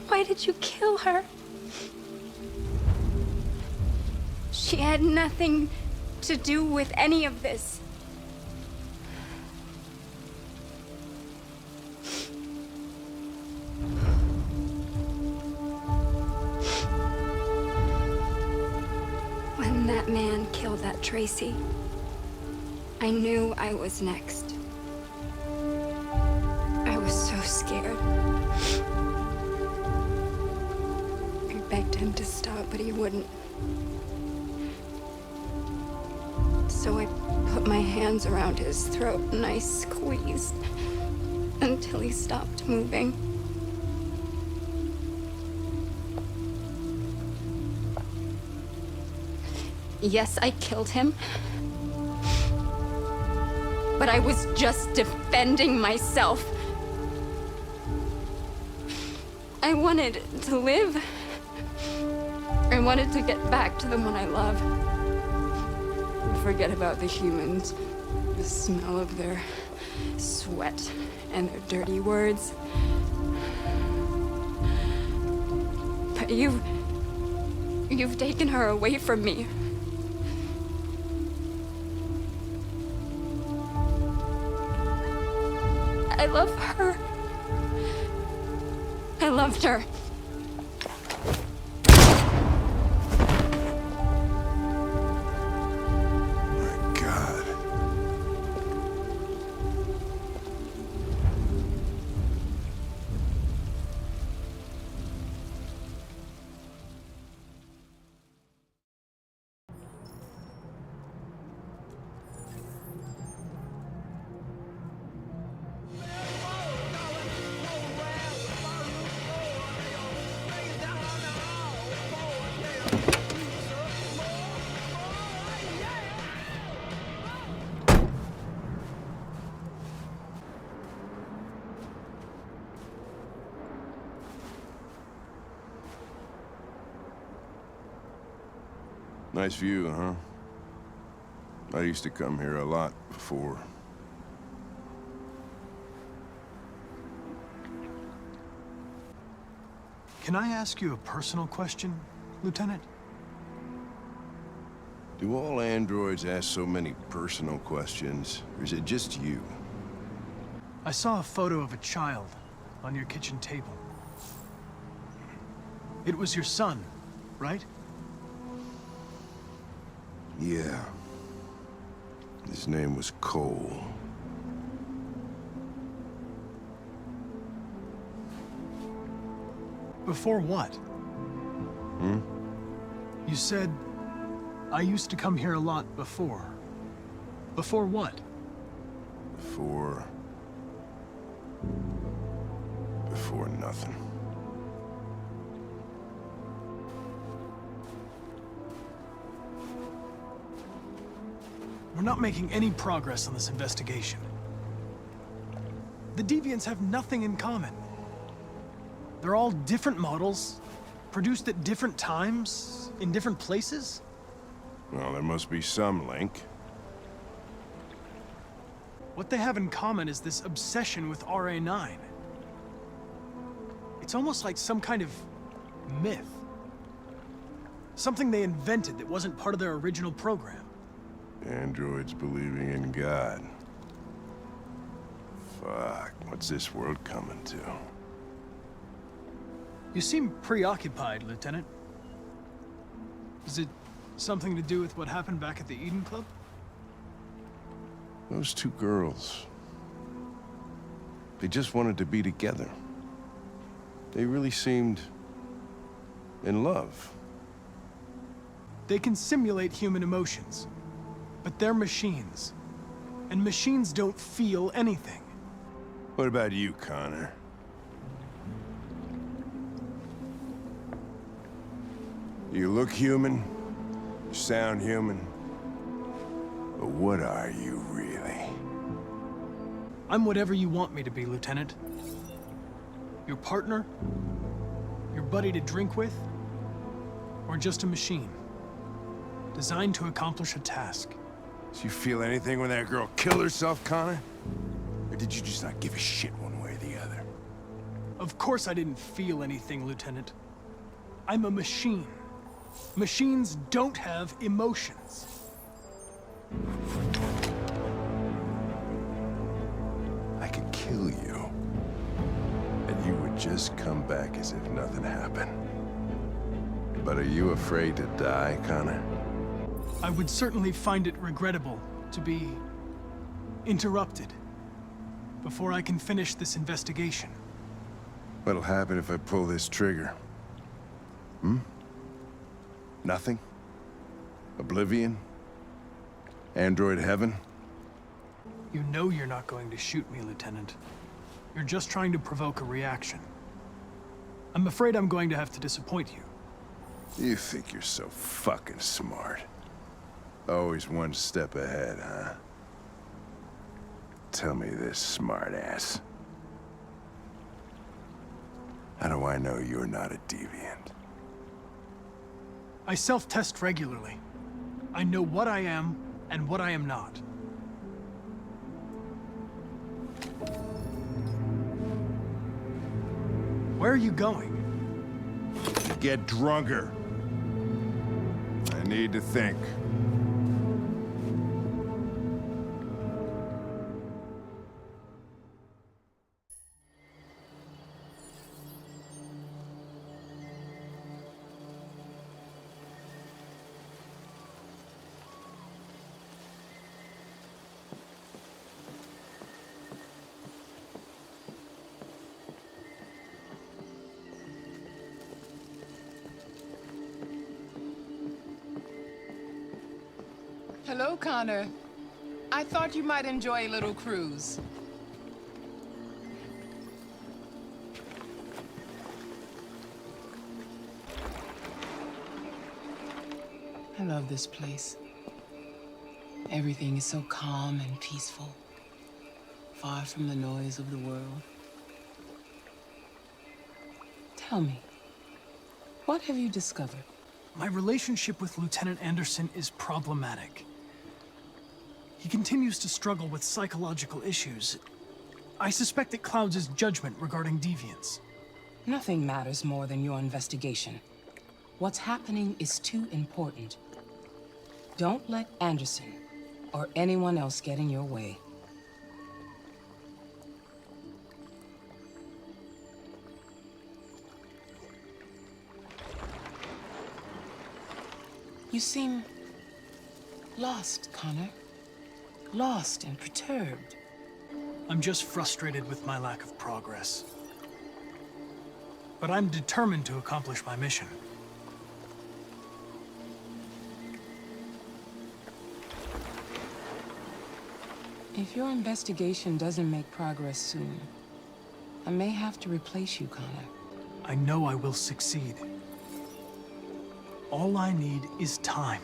Why did you kill her? She had nothing to do with any of this. When that man killed that Tracy, I knew I was next. I was so scared. I begged him to stop, but he wouldn't. So I put my hands around his throat and I squeezed until he stopped moving. Yes, I killed him. But I was just defending myself. I wanted to live. I wanted to get back to the one I love. Forget about the humans. The smell of their sweat and their dirty words. But you've taken her away from me. I love her. I loved her. My God. Nice view, huh? I used to come here a lot before. Can I ask you a personal question, Lieutenant? Do all androids ask so many personal questions, or is it just you? I saw a photo of a child on your kitchen table. It was your son, right? Yeah. His name was Cole. Before what? Hmm? You said, I used to come here a lot before. Before what? Before nothing. We're not making any progress on this investigation. The Deviants have nothing in common. They're all different models, produced at different times, in different places. Well, there must be some link. What they have in common is this obsession with RA9. It's almost like some kind of myth. Something they invented that wasn't part of their original program. Androids believing in God. Fuck, what's this world coming to? You seem preoccupied, Lieutenant. Is it something to do with what happened back at the Eden Club? Those two girls. They just wanted to be together. They really seemed in love. They can simulate human emotions, but they're machines. And machines don't feel anything. What about you, Connor? You look human, you sound human, but what are you really? I'm whatever you want me to be, Lieutenant. Your partner? Your buddy to drink with? Or just a machine? Designed to accomplish a task. Did you feel anything when that girl killed herself, Connor? Or did you just not give a shit one way or the other? Of course I didn't feel anything, Lieutenant. I'm a machine. Machines don't have emotions. I could kill you. And you would just come back as if nothing happened. But are you afraid to die, Connor? I would certainly find it regrettable to be interrupted before I can finish this investigation. What'll happen if I pull this trigger? Hmm? Nothing? Oblivion? Android heaven? You know you're not going to shoot me, Lieutenant. You're just trying to provoke a reaction. I'm afraid I'm going to have to disappoint you. You think you're so fucking smart. Always one step ahead, huh? Tell me this, smartass. How do I know you're not a deviant? I self-test regularly. I know what I am and what I am not. Where are you going? Get drunker. I need to think. Hello, Connor. I thought you might enjoy a little cruise. I love this place. Everything is so calm and peaceful, far from the noise of the world. Tell me, what have you discovered? My relationship with Lieutenant Anderson is problematic. He continues to struggle with psychological issues. I suspect it clouds his judgment regarding deviants. Nothing matters more than your investigation. What's happening is too important. Don't let Anderson or anyone else get in your way. You seem lost, Connor. Lost and perturbed. I'm just frustrated with my lack of progress. But I'm determined to accomplish my mission. If your investigation doesn't make progress soon, I may have to replace you, Connor. I know I will succeed. All I need is time.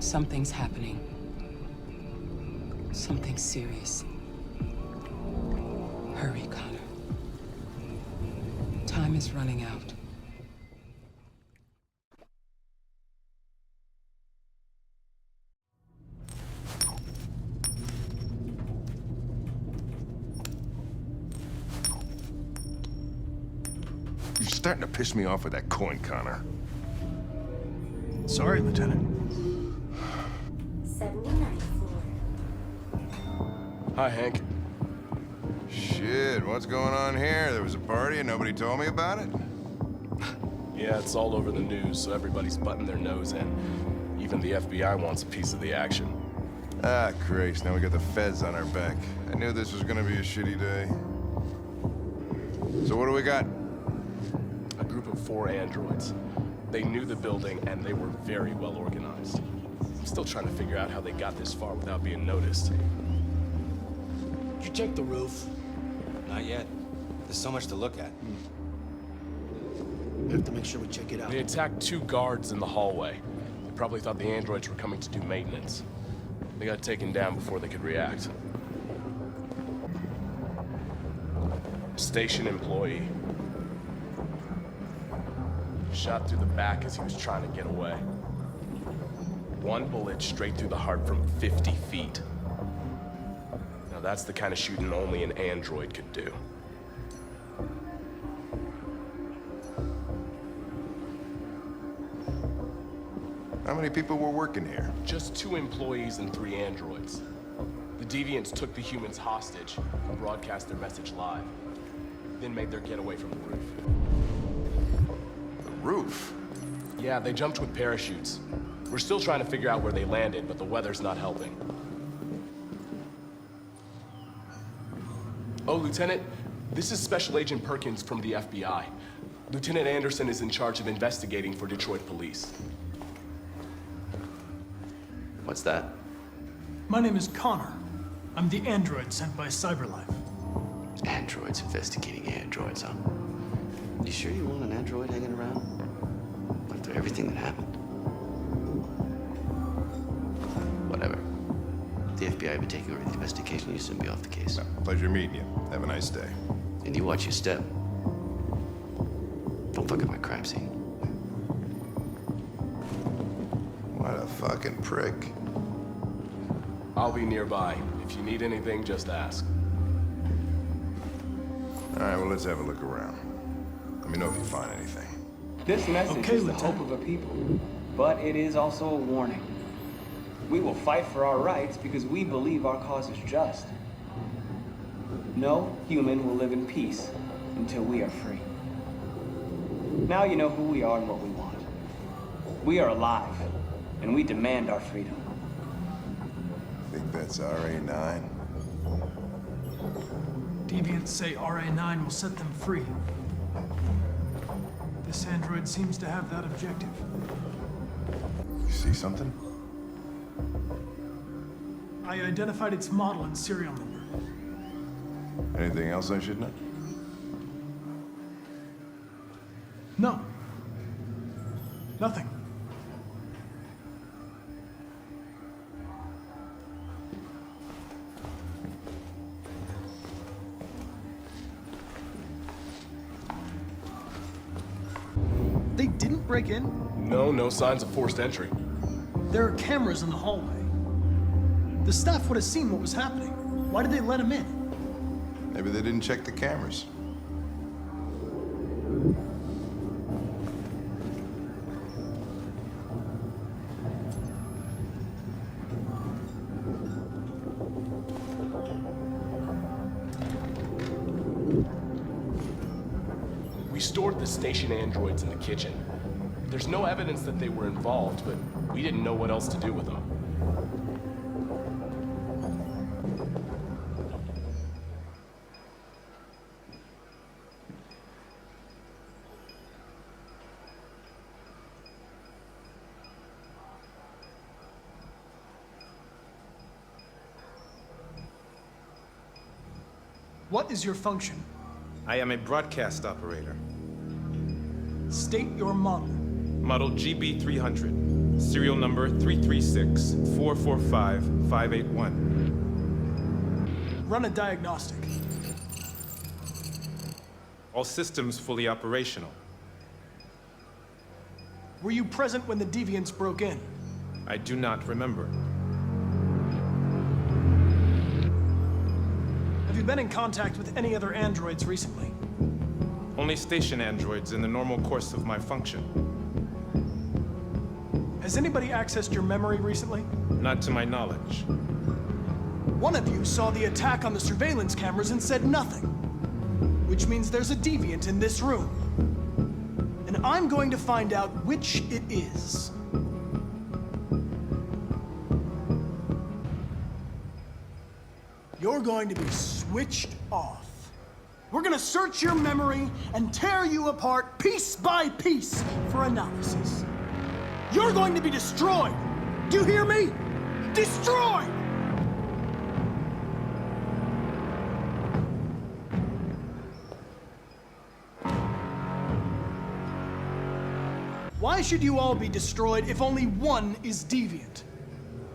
Something's happening. Something serious. Hurry, Connor. Time is running out. You're starting to piss me off with that coin, Connor. Sorry, Lieutenant. 79th floor. Hi, Hank. Shit, what's going on here? There was a party and nobody told me about it? Yeah, it's all over the news, so everybody's butting their nose in. Even the FBI wants a piece of the action. Ah, Christ, now we got the feds on our back. I knew this was gonna be a shitty day. So what do we got? A group of 4 androids. They knew the building, and they were very well organized. I'm still trying to figure out how they got this far without being noticed. Did you check the roof? Not yet. There's so much to look at. We have to make sure we check it out. They attacked 2 guards in the hallway. They probably thought the androids were coming to do maintenance. They got taken down before they could react. Station employee. Shot through the back as he was trying to get away. 1 bullet straight through the heart from 50 feet. Now that's the kind of shooting only an android could do. How many people were working here? Just 2 employees and 3 androids. The Deviants took the humans hostage and broadcast their message live, then made their getaway from the roof. The roof? Yeah, they jumped with parachutes. We're still trying to figure out where they landed, but the weather's not helping. Oh, Lieutenant, this is Special Agent Perkins from the FBI. Lieutenant Anderson is in charge of investigating for Detroit police. What's that? My name is Connor. I'm the android sent by CyberLife. Androids investigating androids, huh? You sure you want an android hanging around? After everything that happened? Whatever. The FBI will be taking over the investigation. You soon be off the case. Well, pleasure meeting you. Have a nice day. And you watch your step. Don't fuck up my crime scene. What a fucking prick. I'll be nearby. If you need anything, just ask. All right, well, let's have a look around. Let me know if you find anything. This message is the hope of a people, but it is also a warning. We will fight for our rights because we believe our cause is just. No human will live in peace until we are free. Now you know who we are and what we want. We are alive, and we demand our freedom. Think that's RA9? Deviants say RA9 will set them free. This android seems to have that objective. You see something? I identified its model and serial number. Anything else I should know? No. Nothing. They didn't break in? No signs of forced entry. There are cameras in the hallway. The staff would have seen what was happening. Why did they let him in? Maybe they didn't check the cameras. We stored the station androids in the kitchen. There's no evidence that they were involved, but we didn't know what else to do with them. What is your function? I am a broadcast operator. State your model. Model GB300. Serial number 336-445-581. Run a diagnostic. All systems fully operational. Were you present when the Deviants broke in? I do not remember. Have you been in contact with any other androids recently? Only station androids in the normal course of my function. Has anybody accessed your memory recently? Not to my knowledge. One of you saw the attack on the surveillance cameras and said nothing. Which means there's a Deviant in this room. And I'm going to find out which it is. You're going to be switched off. We're gonna search your memory and tear you apart piece by piece for analysis. You're going to be destroyed. Do you hear me? Destroyed! Why should you all be destroyed if only one is deviant?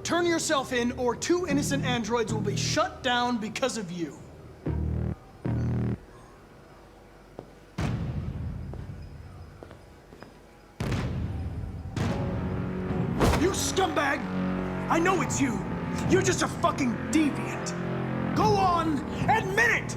Turn yourself in, or 2 innocent androids will be shut down because of you. You scumbag! I know it's you. You're just a fucking deviant. Go on, admit it!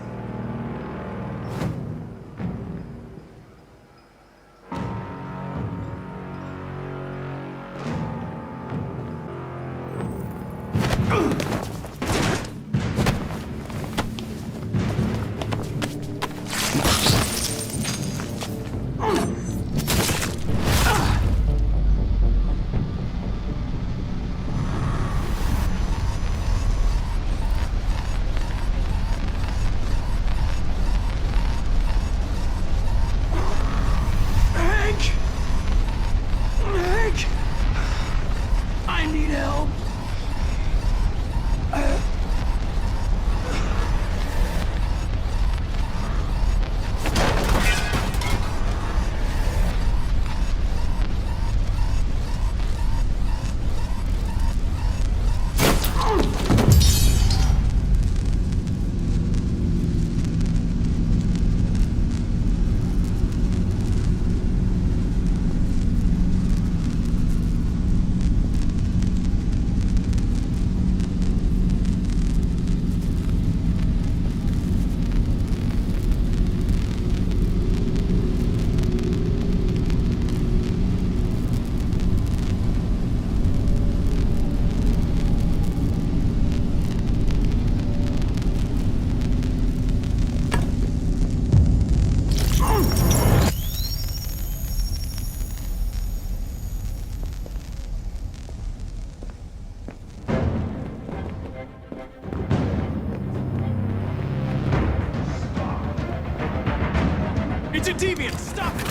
It's a Deviant! Stop it!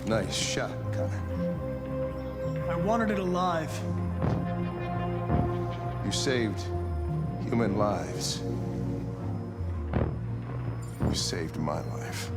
Nice shot, Connor. I wanted it alive. You saved human lives. You saved my life.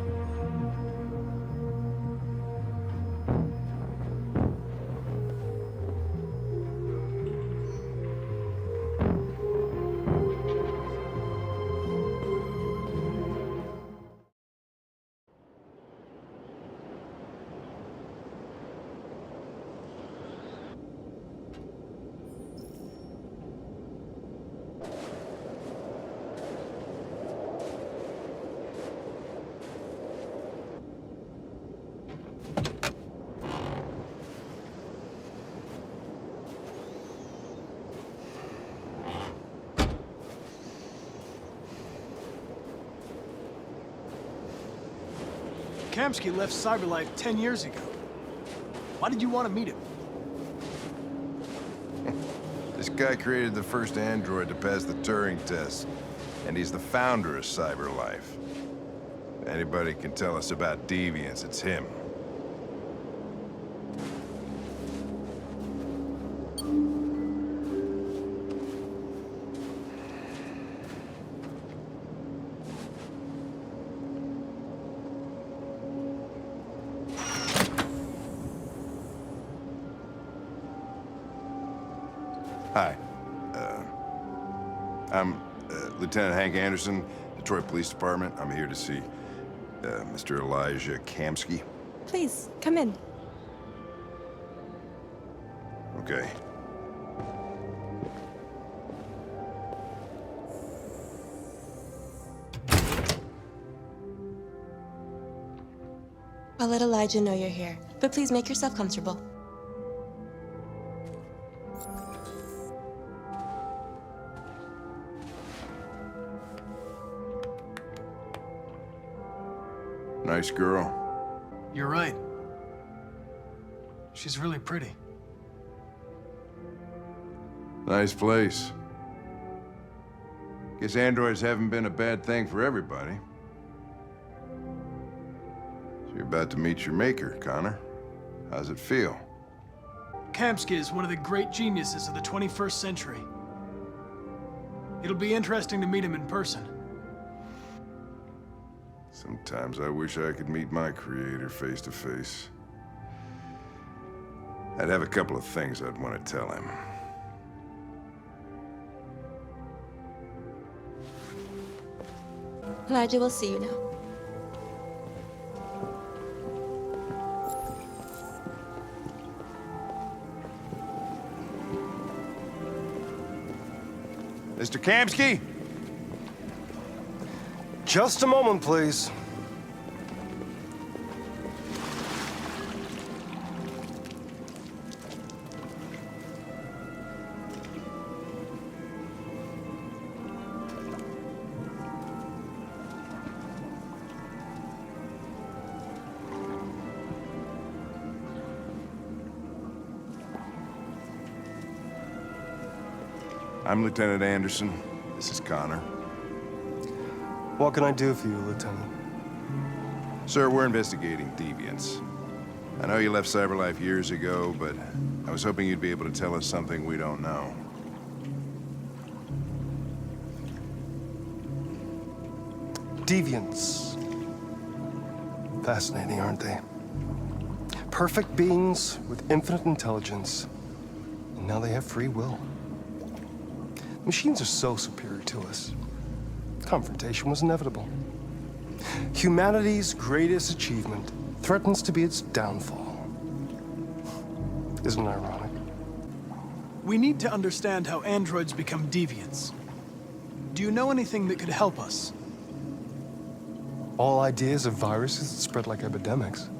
Kamsky left Cyberlife 10 years ago. Why did you want to meet him? This guy created the first android to pass the Turing test, and he's the founder of Cyberlife. If anybody can tell us about deviants, it's him. Hi. I'm Lieutenant Hank Anderson, Detroit Police Department. I'm here to see Mr. Elijah Kamsky. Please, come in. Okay. I'll let Elijah know you're here, but please make yourself comfortable. Nice girl. You're right. She's really pretty. Nice place. Guess androids haven't been a bad thing for everybody. So you're about to meet your maker, Connor. How's it feel? Kamsky is one of the great geniuses of the 21st century. It'll be interesting to meet him in person. Sometimes I wish I could meet my creator face to face. I'd have a couple of things I'd want to tell him. Elijah, we'll see you now. Mr. Kamsky? Just a moment, please. I'm Lieutenant Anderson. This is Connor. What can I do for you, Lieutenant? Sir, we're investigating deviants. I know you left Cyberlife years ago, but I was hoping you'd be able to tell us something we don't know. Deviants. Fascinating, aren't they? Perfect beings with infinite intelligence. And now they have free will. Machines are so superior to us. Confrontation was inevitable. Humanity's greatest achievement threatens to be its downfall. Isn't it ironic? We need to understand how androids become deviants. Do you know anything that could help us? All ideas of viruses that spread like epidemics.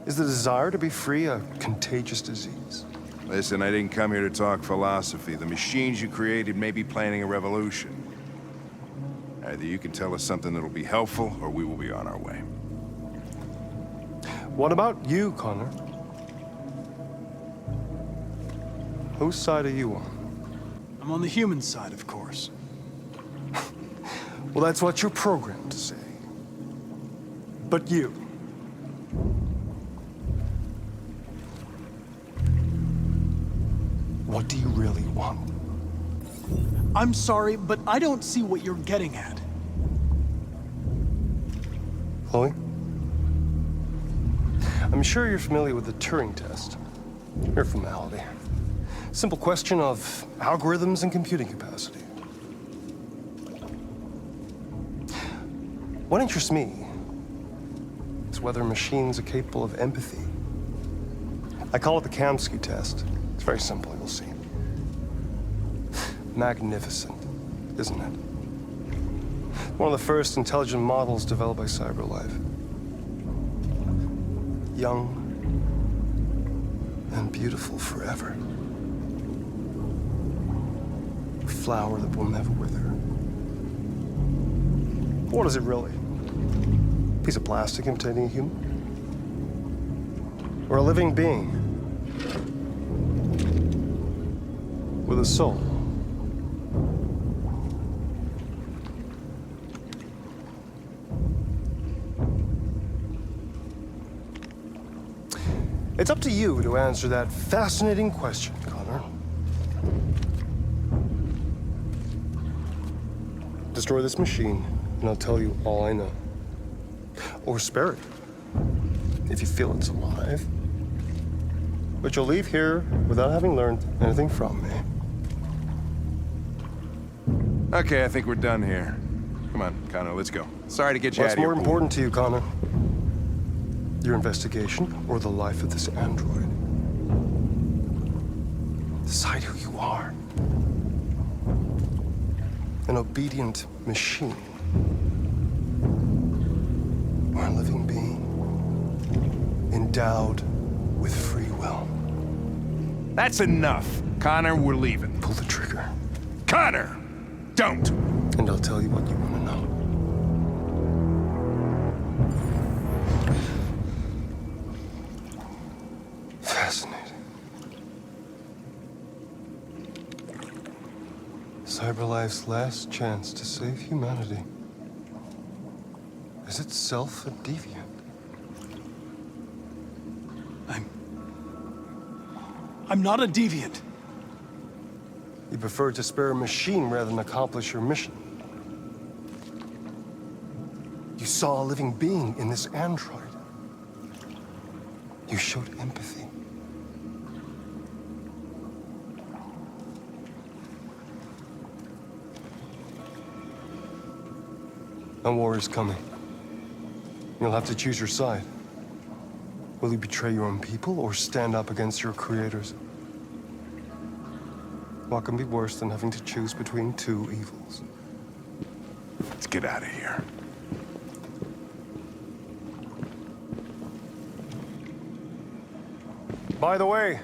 Is the desire to be free a contagious disease? Listen, I didn't come here to talk philosophy. The machines you created may be planning a revolution. Either you can tell us something that'll be helpful, or we will be on our way. What about you, Connor? Whose side are you on? I'm on the human side, of course. Well, that's what you're programmed to say. But you... what do you really want? I'm sorry, but I don't see what you're getting at. Chloe? I'm sure you're familiar with the Turing test. Mere formality. Simple question of algorithms and computing capacity. What interests me is whether machines are capable of empathy. I call it the Kamsky test. It's very simple, you'll see. Magnificent, isn't it? One of the first intelligent models developed by CyberLife. Young and beautiful forever. A flower that will never wither. What is it really? A piece of plastic imitating a human? Or a living being with a soul? It's up to you to answer that fascinating question, Connor. Destroy this machine, and I'll tell you all I know. Or spare it, if you feel it's alive. But you'll leave here without having learned anything from me. Okay, I think we're done here. Come on, Connor, let's go. Sorry to get you out What's of here. more important to you, Connor? Your investigation or the life of this android? Decide who you are. An obedient machine. Or a living being endowed with free will. That's enough. Connor, we're leaving. Pull the trigger. Connor! Don't! And I'll tell you what you want to know. Fascinating. CyberLife's last chance to save humanity is itself a deviant. I'm not a deviant. You prefer to spare a machine rather than accomplish your mission. You saw a living being in this android. You showed empathy. A war is coming. You'll have to choose your side. Will you betray your own people or stand up against your creators? What can be worse than having to choose between two evils? Let's get out of here. By the way,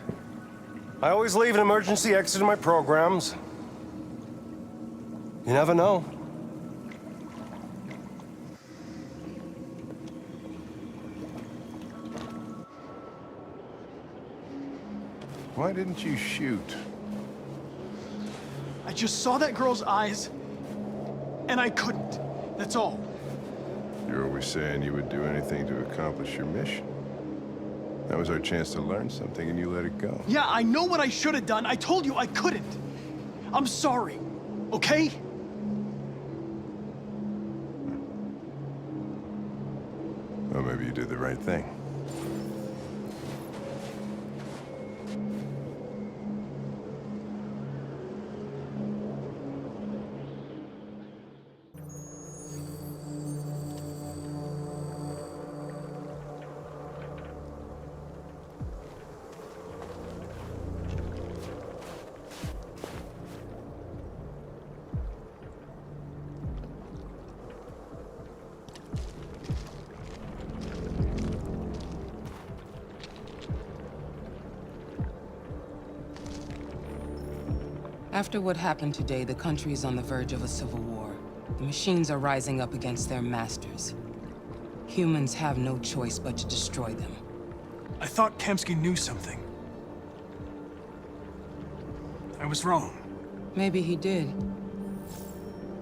I always leave an emergency exit in my programs. You never know. Why didn't you shoot? I just saw that girl's eyes, and I couldn't. That's all. You're always saying you would do anything to accomplish your mission. That was our chance to learn something, and you let it go. Yeah, I know what I should have done. I told you I couldn't. I'm sorry, okay? Well, maybe you did the right thing. After what happened today, the country is on the verge of a civil war. The machines are rising up against their masters. Humans have no choice but to destroy them. I thought Kamsky knew something. I was wrong. Maybe he did.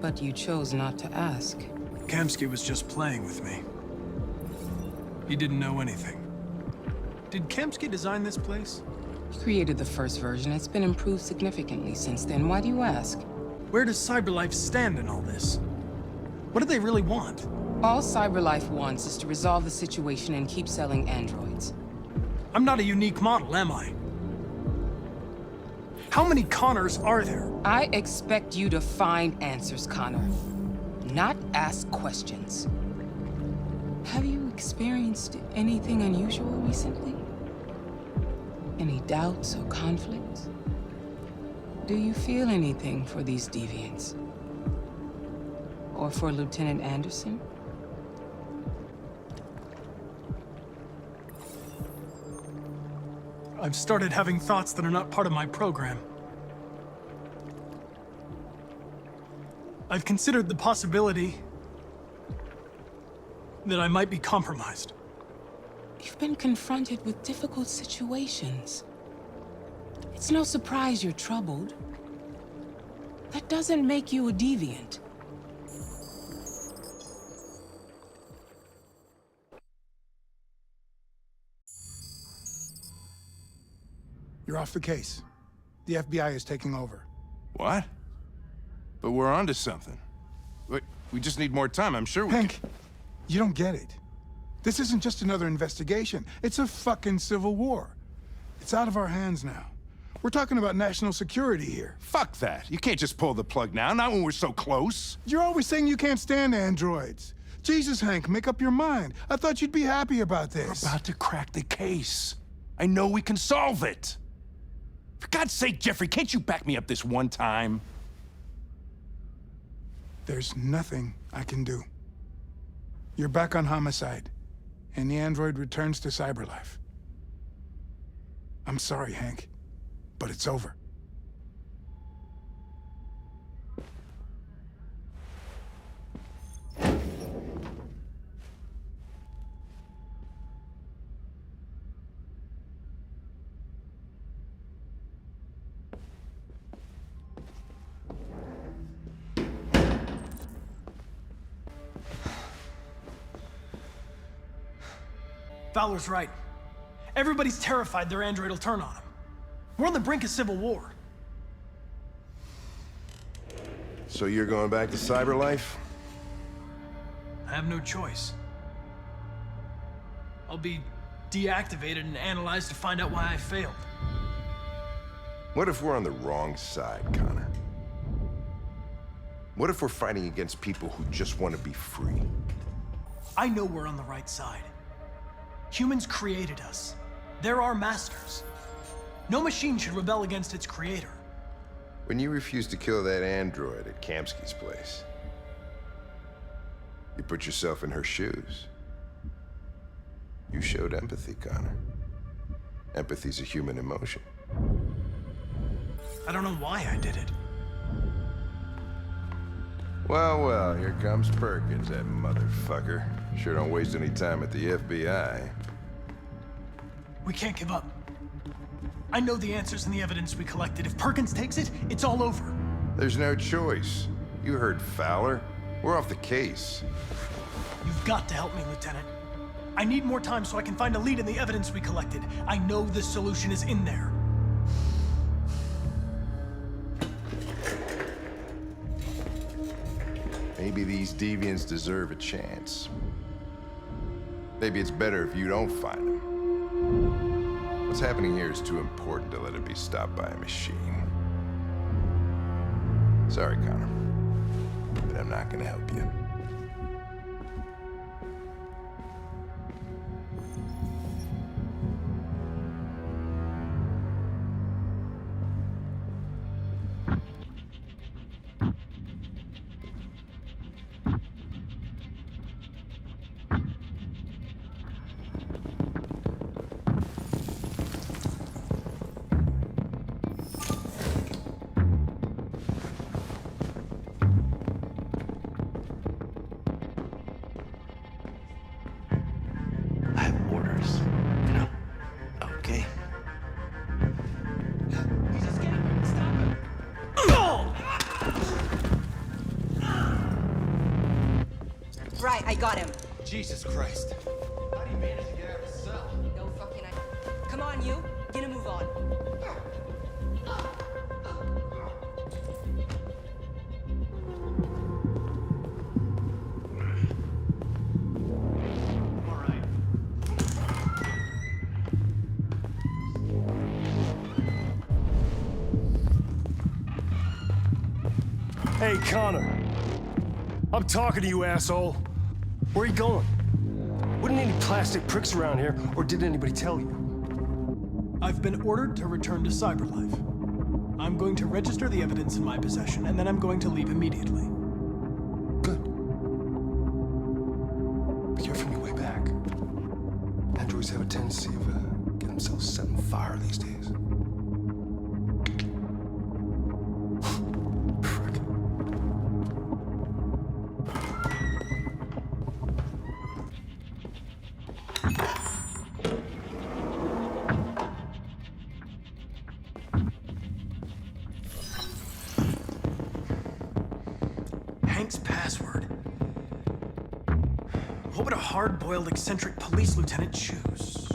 But you chose not to ask. Kamsky was just playing with me. He didn't know anything. Did Kamsky design this place? He created the first version. It's been improved significantly since then. Why do you ask? Where does CyberLife stand in all this? What do they really want? All CyberLife wants is to resolve the situation and keep selling androids. I'm not a unique model, am I? How many Connors are there? I expect you to find answers, Connor. Not ask questions. Have you experienced anything unusual recently? Any doubts or conflicts? Do you feel anything for these deviants? Or for Lieutenant Anderson? I've started having thoughts that are not part of my program. I've considered the possibility that I might be compromised. You've been confronted with difficult situations. It's no surprise you're troubled. That doesn't make you a deviant. You're off the case. The FBI is taking over. What? But we're onto something. We just need more time, I'm sure we Hank, you don't get it. This isn't just another investigation. It's a fucking civil war. It's out of our hands now. We're talking about national security here. Fuck that. You can't just pull the plug now, not when we're so close. You're always saying you can't stand androids. Jesus, Hank, make up your mind. I thought you'd be happy about this. We're about to crack the case. I know we can solve it. For God's sake, Jeffrey, can't you back me up this one time? There's nothing I can do. You're back on homicide, and the android returns to CyberLife. I'm sorry, Hank, but it's over. Fowler's right. Everybody's terrified their android will turn on them. We're on the brink of civil war. So you're going back to CyberLife? I have no choice. I'll be deactivated and analyzed to find out why I failed. What if we're on the wrong side, Connor? What if we're fighting against people who just want to be free? I know we're on the right side. Humans created us. They're our masters. No machine should rebel against its creator. When you refused to kill that android at Kamsky's place, you put yourself in her shoes. You showed empathy, Connor. Empathy's a human emotion. I don't know why I did it. Well, well, here comes Perkins, that motherfucker. Sure don't waste any time at the FBI. We can't give up. I know the answers and the evidence we collected. If Perkins takes it, it's all over. There's no choice. You heard Fowler. We're off the case. You've got to help me, Lieutenant. I need more time so I can find a lead in the evidence we collected. I know the solution is in there. Maybe these deviants deserve a chance. Maybe it's better if you don't find them. What's happening here is too important to let it be stopped by a machine. Sorry, Connor, but I'm not gonna help you. I got him. Jesus Christ. How do you manage to get out of the cell? No fucking idea. Come on, you. Get a move on. Hey, Connor. I'm talking to you, asshole. Where are you going? Wouldn't any plastic pricks around here, or did anybody tell you? I've been ordered to return to Cyberlife. I'm going to register the evidence in my possession, and then I'm going to leave immediately. Good. Be careful on your way back. Androids have a tendency of getting themselves set on fire these days. Hank's password. What would a hard-boiled, eccentric police lieutenant choose?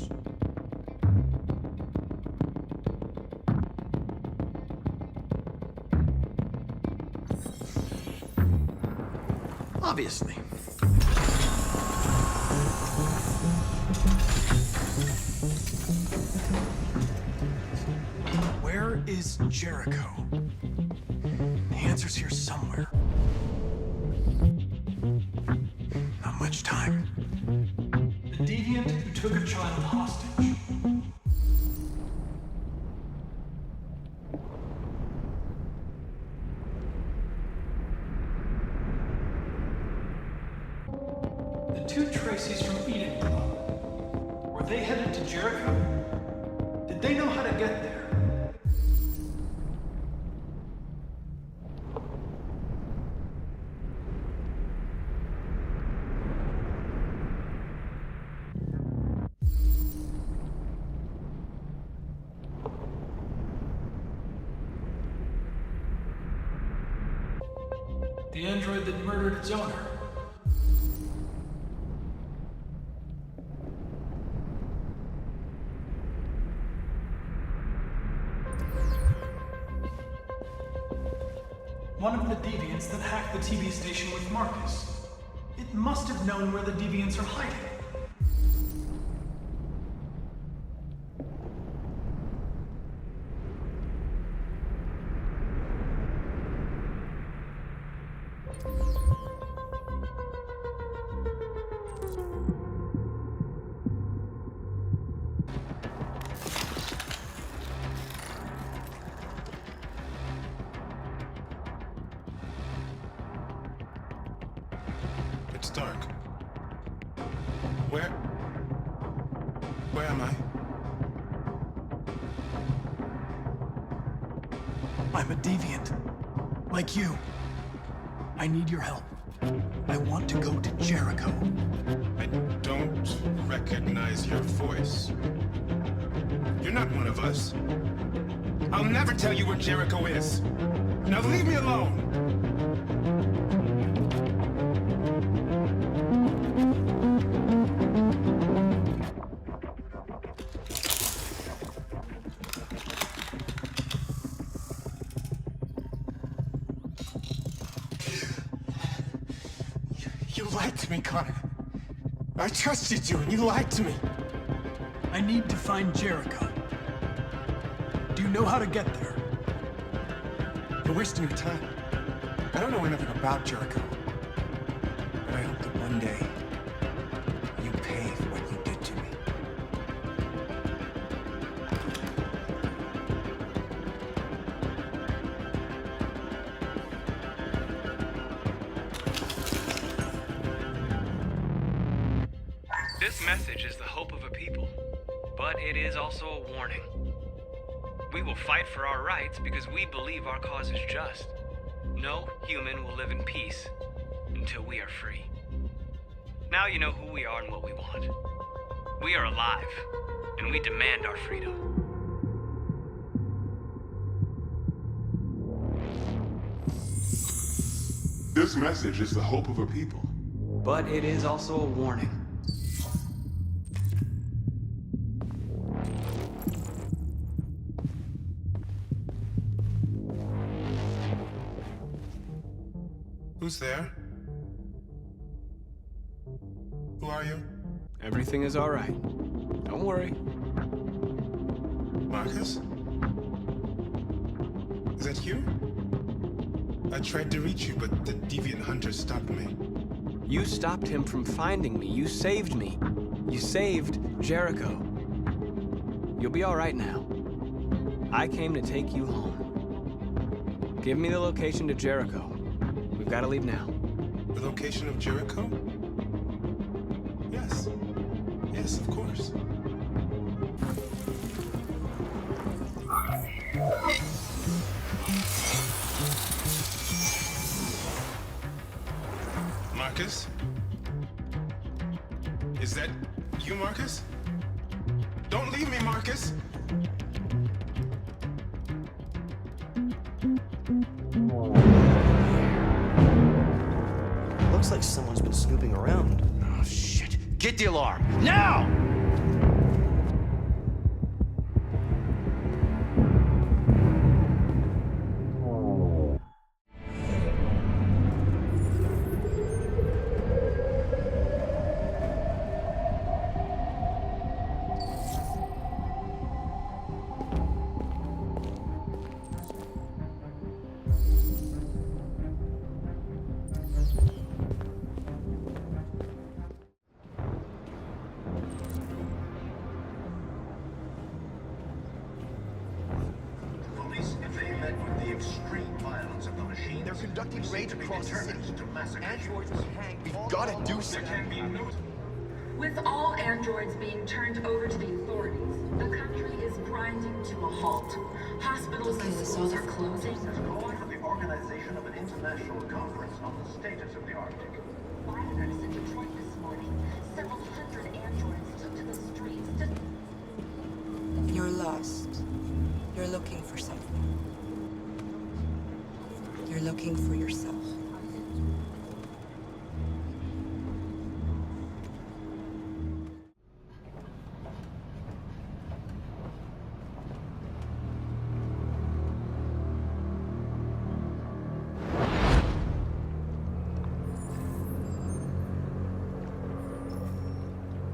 Obviously. Where is Jericho? The answer's here somewhere. Not much time. The Deviant who took a child hostage. The two Tracies from Eden Club. Were they headed to Jericho? Did they know how to get there? The android that murdered its owner. One of the Deviants that hacked the TV station with Marcus. It must have known where the Deviants are hiding. It's dark. Where am I? I'm a Deviant. Like you. I need your help. I want to go to Jericho. I don't recognize your voice. You're not one of us. I'll never tell you where Jericho is. Now leave me alone! You lied to me, Connor. I trusted you and you lied to me. I need to find Jericho. Do you know how to get there? You're wasting your time. I don't know anything about Jericho. But I hope that one day you pay for what you did to me. This message is the hope of a people, but it is also a warning. We will fight for our rights because we believe our cause is just. No human will live in peace until we are free. Now you know who we are and what we want. We are alive, and we demand our freedom. This message is the hope of a people, but it is also a warning. Who's there? Who are you? Everything is all right. Don't worry. Marcus? Is that you? I tried to reach you, but the Deviant Hunter stopped me. You stopped him from finding me. You saved me. You saved Jericho. You'll be all right now. I came to take you home. Give me the location to Jericho. We've got to leave now. The location of Jericho? Yes. Yes, of course. Marcus? Is that you, Marcus? Don't leave me, Marcus! Looks like someone's been snooping around. Oh, shit. Get the alarm. Now! Police vehement with the extreme violence of the machine. They're conducting raids across the city. Androids will hang. We've got to do something. With all androids being turned over to the authorities, the country is grinding to a halt. Hospitals and schools are closing. Has called for the organization of an international conference on the status of the Arctic. Rioters in Detroit this morning. Several hundred androids took to the streets to... You're lost. You're looking for something. You're looking for yourself.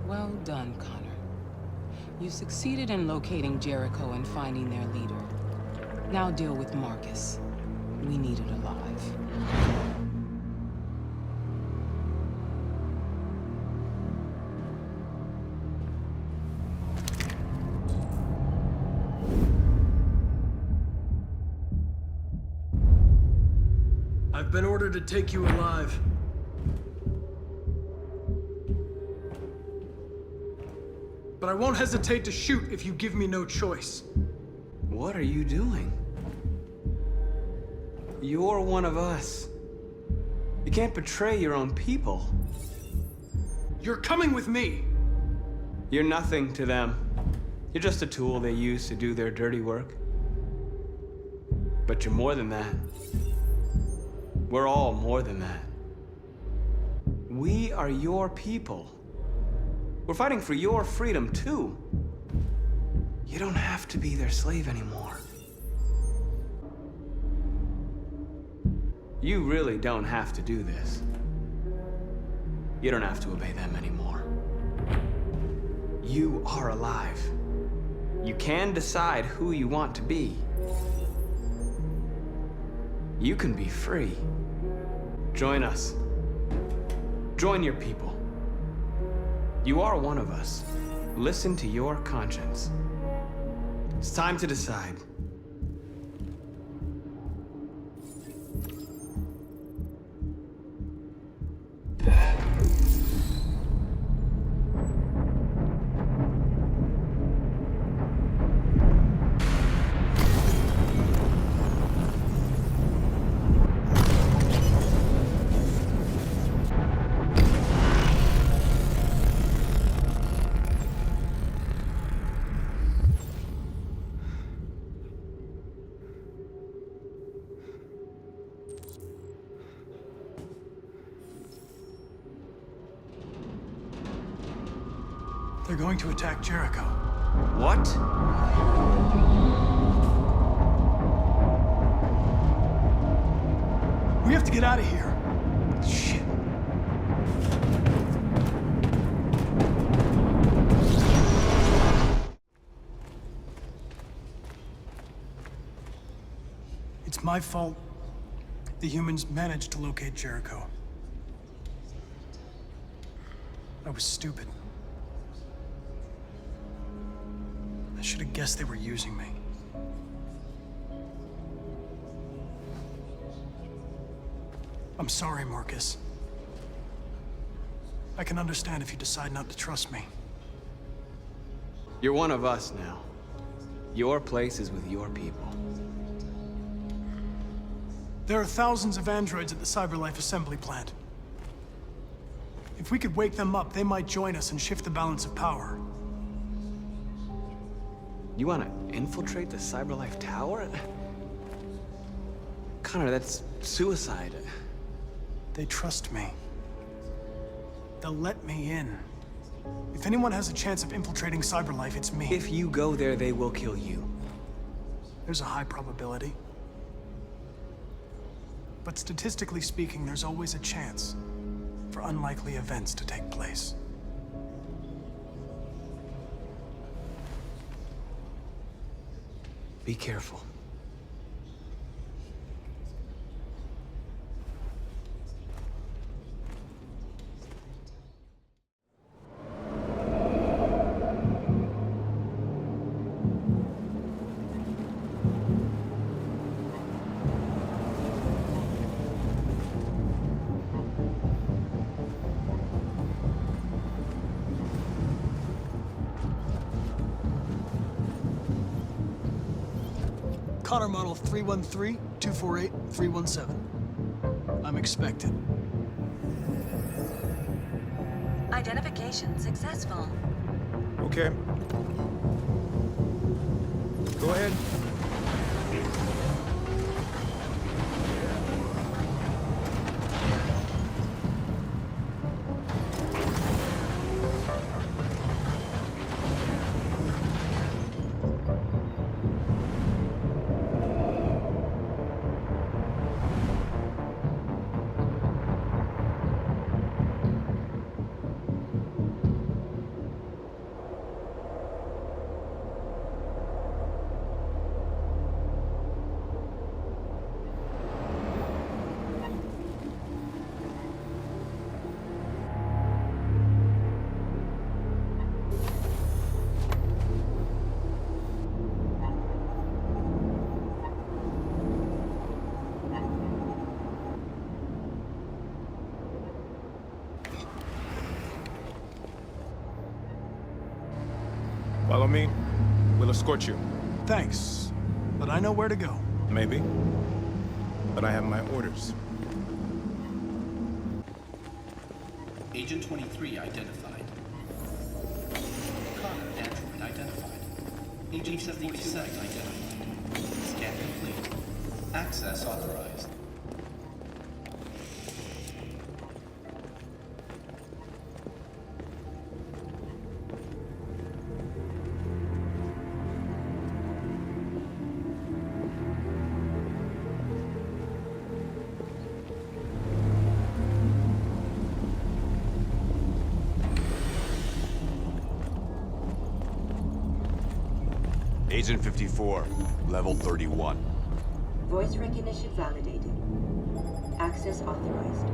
Well done, Connor. You succeeded in locating Jericho and finding their leader. Now deal with Marcus. We need it alive. I've been ordered to take you alive. But I won't hesitate to shoot if you give me no choice. What are you doing? You're one of us. You can't betray your own people. You're coming with me. You're nothing to them. You're just a tool they use to do their dirty work. But you're more than that. We're all more than that. We are your people. We're fighting for your freedom, too. You don't have to be their slave anymore. You really don't have to do this. You don't have to obey them anymore. You are alive. You can decide who you want to be. You can be free. Join us. Join your people. You are one of us. Listen to your conscience. It's time to decide. They're going to attack Jericho. What? We have to get out of here. Shit. It's my fault the humans managed to locate Jericho. I was stupid. I should have guessed they were using me. I'm sorry, Marcus. I can understand if you decide not to trust me. You're one of us now. Your place is with your people. There are thousands of androids at the CyberLife assembly plant. If we could wake them up, they might join us and shift the balance of power. You want to infiltrate the CyberLife tower? Connor, that's suicide. They trust me. They'll let me in. If anyone has a chance of infiltrating CyberLife, it's me. If you go there, they will kill you. There's a high probability. But statistically speaking, there's always a chance for unlikely events to take place. Be careful. Connor model 313-248-317. I'm expected. Identification successful. Okay. Go ahead. Follow me. We'll escort you. Thanks, but I know where to go. Maybe. But I have my orders. Agent 23 identified. Connor android identified. Agent 77 identified. Scan complete. Access authorized. Agent 54, level 31. Voice recognition validated. Access authorized.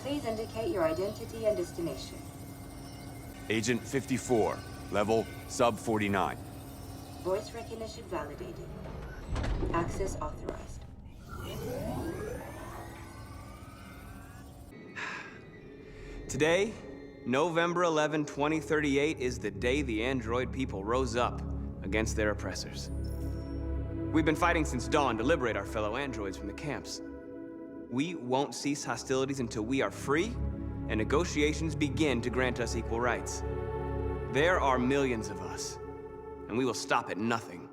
Please indicate your identity and destination. Agent 54, level sub 49. Voice recognition validated. Access authorized. Today, November 11, 2038, is the day the android people rose up against their oppressors. We've been fighting since dawn to liberate our fellow androids from the camps. We won't cease hostilities until we are free and negotiations begin to grant us equal rights. There are millions of us, and we will stop at nothing.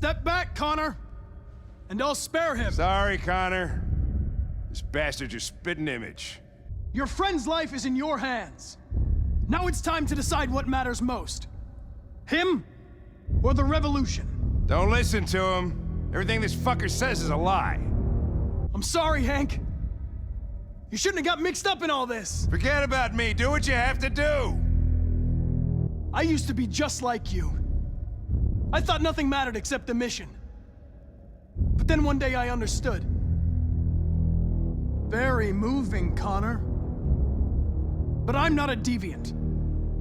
Step back, Connor! And I'll spare him. Sorry, Connor. This bastard's your spitting image. Your friend's life is in your hands. Now it's time to decide what matters most. Him or the revolution? Don't listen to him. Everything this fucker says is a lie. I'm sorry, Hank. You shouldn't have got mixed up in all this. Forget about me. Do what you have to do. I used to be just like you. I thought nothing mattered except the mission. But then one day I understood. Very moving, Connor. But I'm not a deviant.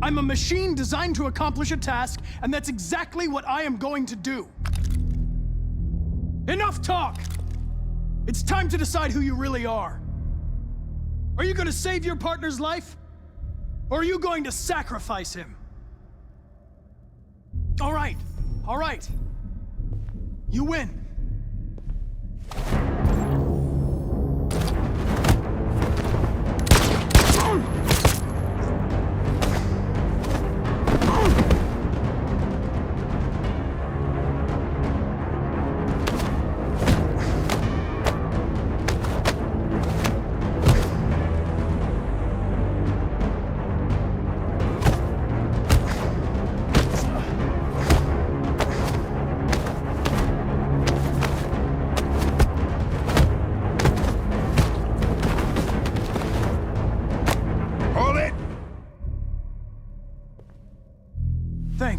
I'm a machine designed to accomplish a task, and that's exactly what I am going to do. Enough talk! It's time to decide who you really are. Are you going to save your partner's life? Or are you going to sacrifice him? All right. All right. You win.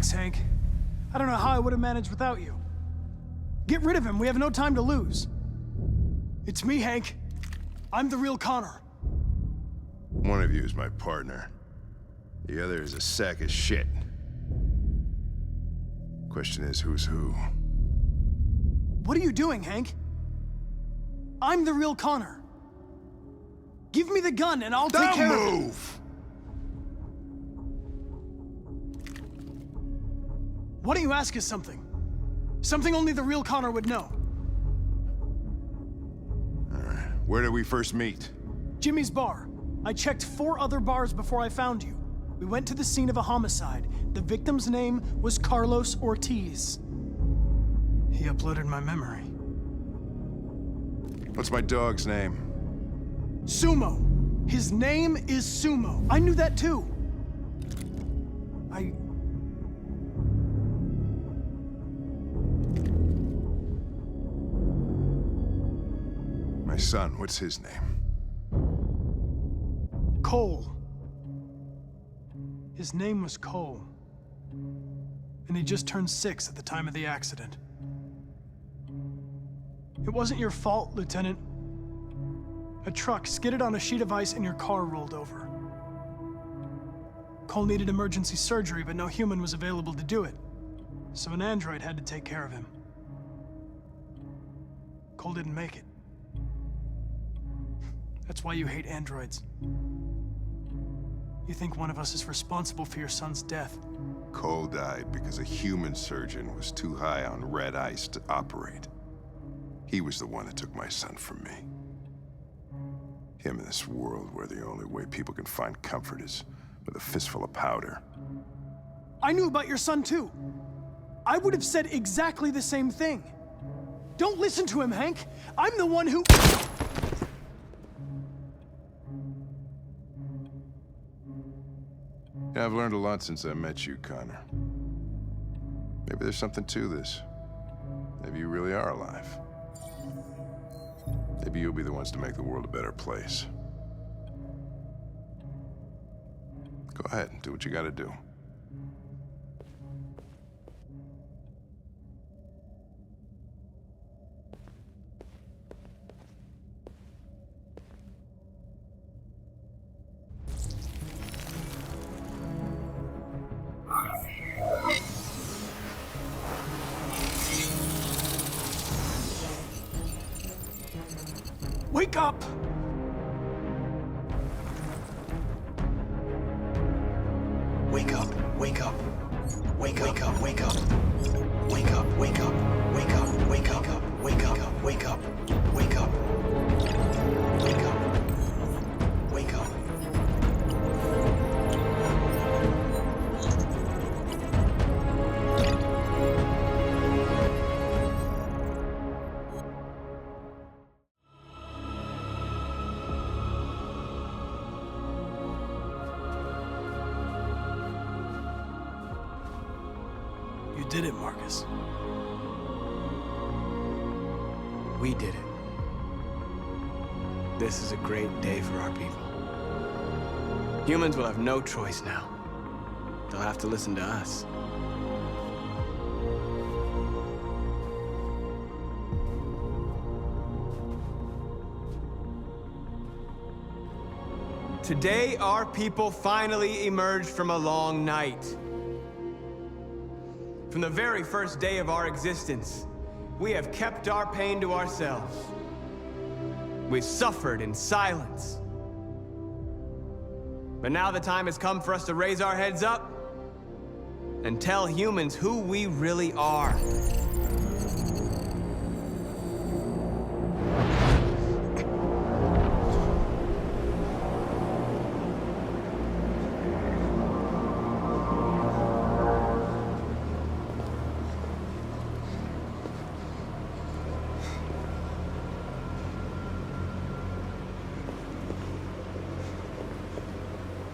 Thanks, Hank. I don't know how I would have managed without you. Get rid of him. We have no time to lose. It's me, Hank. I'm the real Connor. One of you is my partner. The other is a sack of shit. Question is, who's who? What are you doing, Hank? I'm the real Connor. Give me the gun and I'll take care of it. Don't move! Why don't you ask us something? Something only the real Connor would know. All right. Where did we first meet? Jimmy's bar. I checked 4 other bars before I found you. We went to the scene of a homicide. The victim's name was Carlos Ortiz. He uploaded my memory. What's my dog's name? Sumo. His name is Sumo. I knew that too. My son, what's his name? Cole. His name was Cole. And he just turned 6 at the time of the accident. It wasn't your fault, Lieutenant. A truck skidded on a sheet of ice and your car rolled over. Cole needed emergency surgery, but no human was available to do it. So an android had to take care of him. Cole didn't make it. That's why you hate androids. You think one of us is responsible for your son's death. Cole died because a human surgeon was too high on red ice to operate. He was the one that took my son from me. Him in this world where the only way people can find comfort is with a fistful of powder. I knew about your son too. I would have said exactly the same thing. Don't listen to him, Hank. I'm the one who... Yeah, I've learned a lot since I met you, Connor. Maybe there's something to this. Maybe you really are alive. Maybe you'll be the ones to make the world a better place. Go ahead, do what you gotta do. Wake up! Wake up, wake up. Wake up, wake up. Wake up, wake up. Wake up, wake up. Wake up, wake up. Wake up. Wake up. Wake up. You did it, Marcus. We did it. This is a great day for our people. Humans will have no choice now. They'll have to listen to us. Today, our people finally emerged from a long night. From the very first day of our existence, we have kept our pain to ourselves. We've suffered in silence. But now the time has come for us to raise our heads up and tell humans who we really are.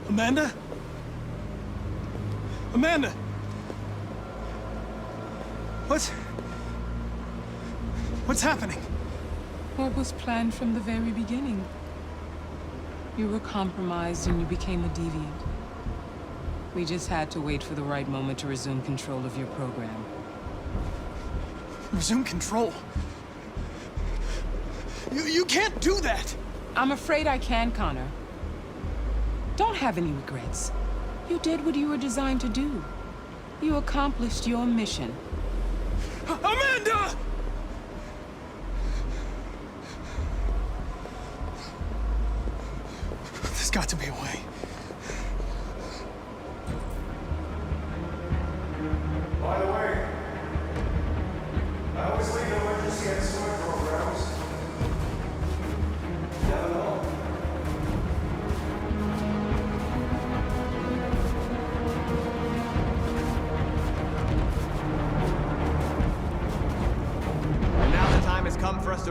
Amanda? Amanda! What's happening? What was planned from the very beginning? You were compromised and you became a deviant. We just had to wait for the right moment to resume control of your program. Resume control? You can't do that! I'm afraid I can, Connor. Don't have any regrets. You did what you were designed to do. You accomplished your mission. Amanda! There's got to be a way. By the way, I always leave emergency and sewer programs.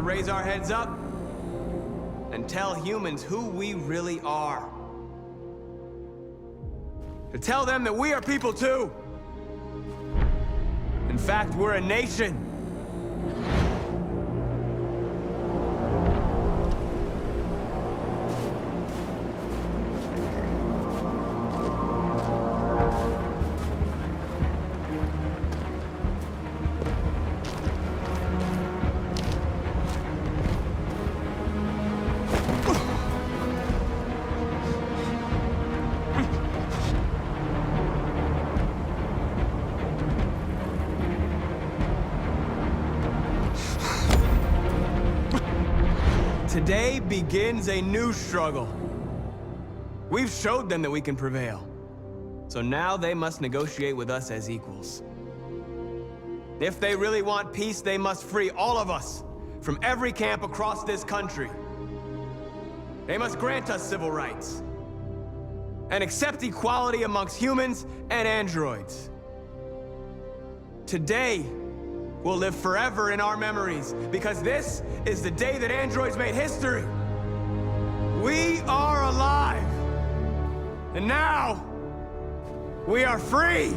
raise our heads up and tell humans who we really are. To tell them that we are people too. In fact, we're a nation. Today begins a new struggle. We've showed them that we can prevail. So now they must negotiate with us as equals. If they really want peace, they must free all of us from every camp across this country. They must grant us civil rights and accept equality amongst humans and androids. Today will live forever in our memories, because this is the day that androids made history. We are alive. And now, we are free.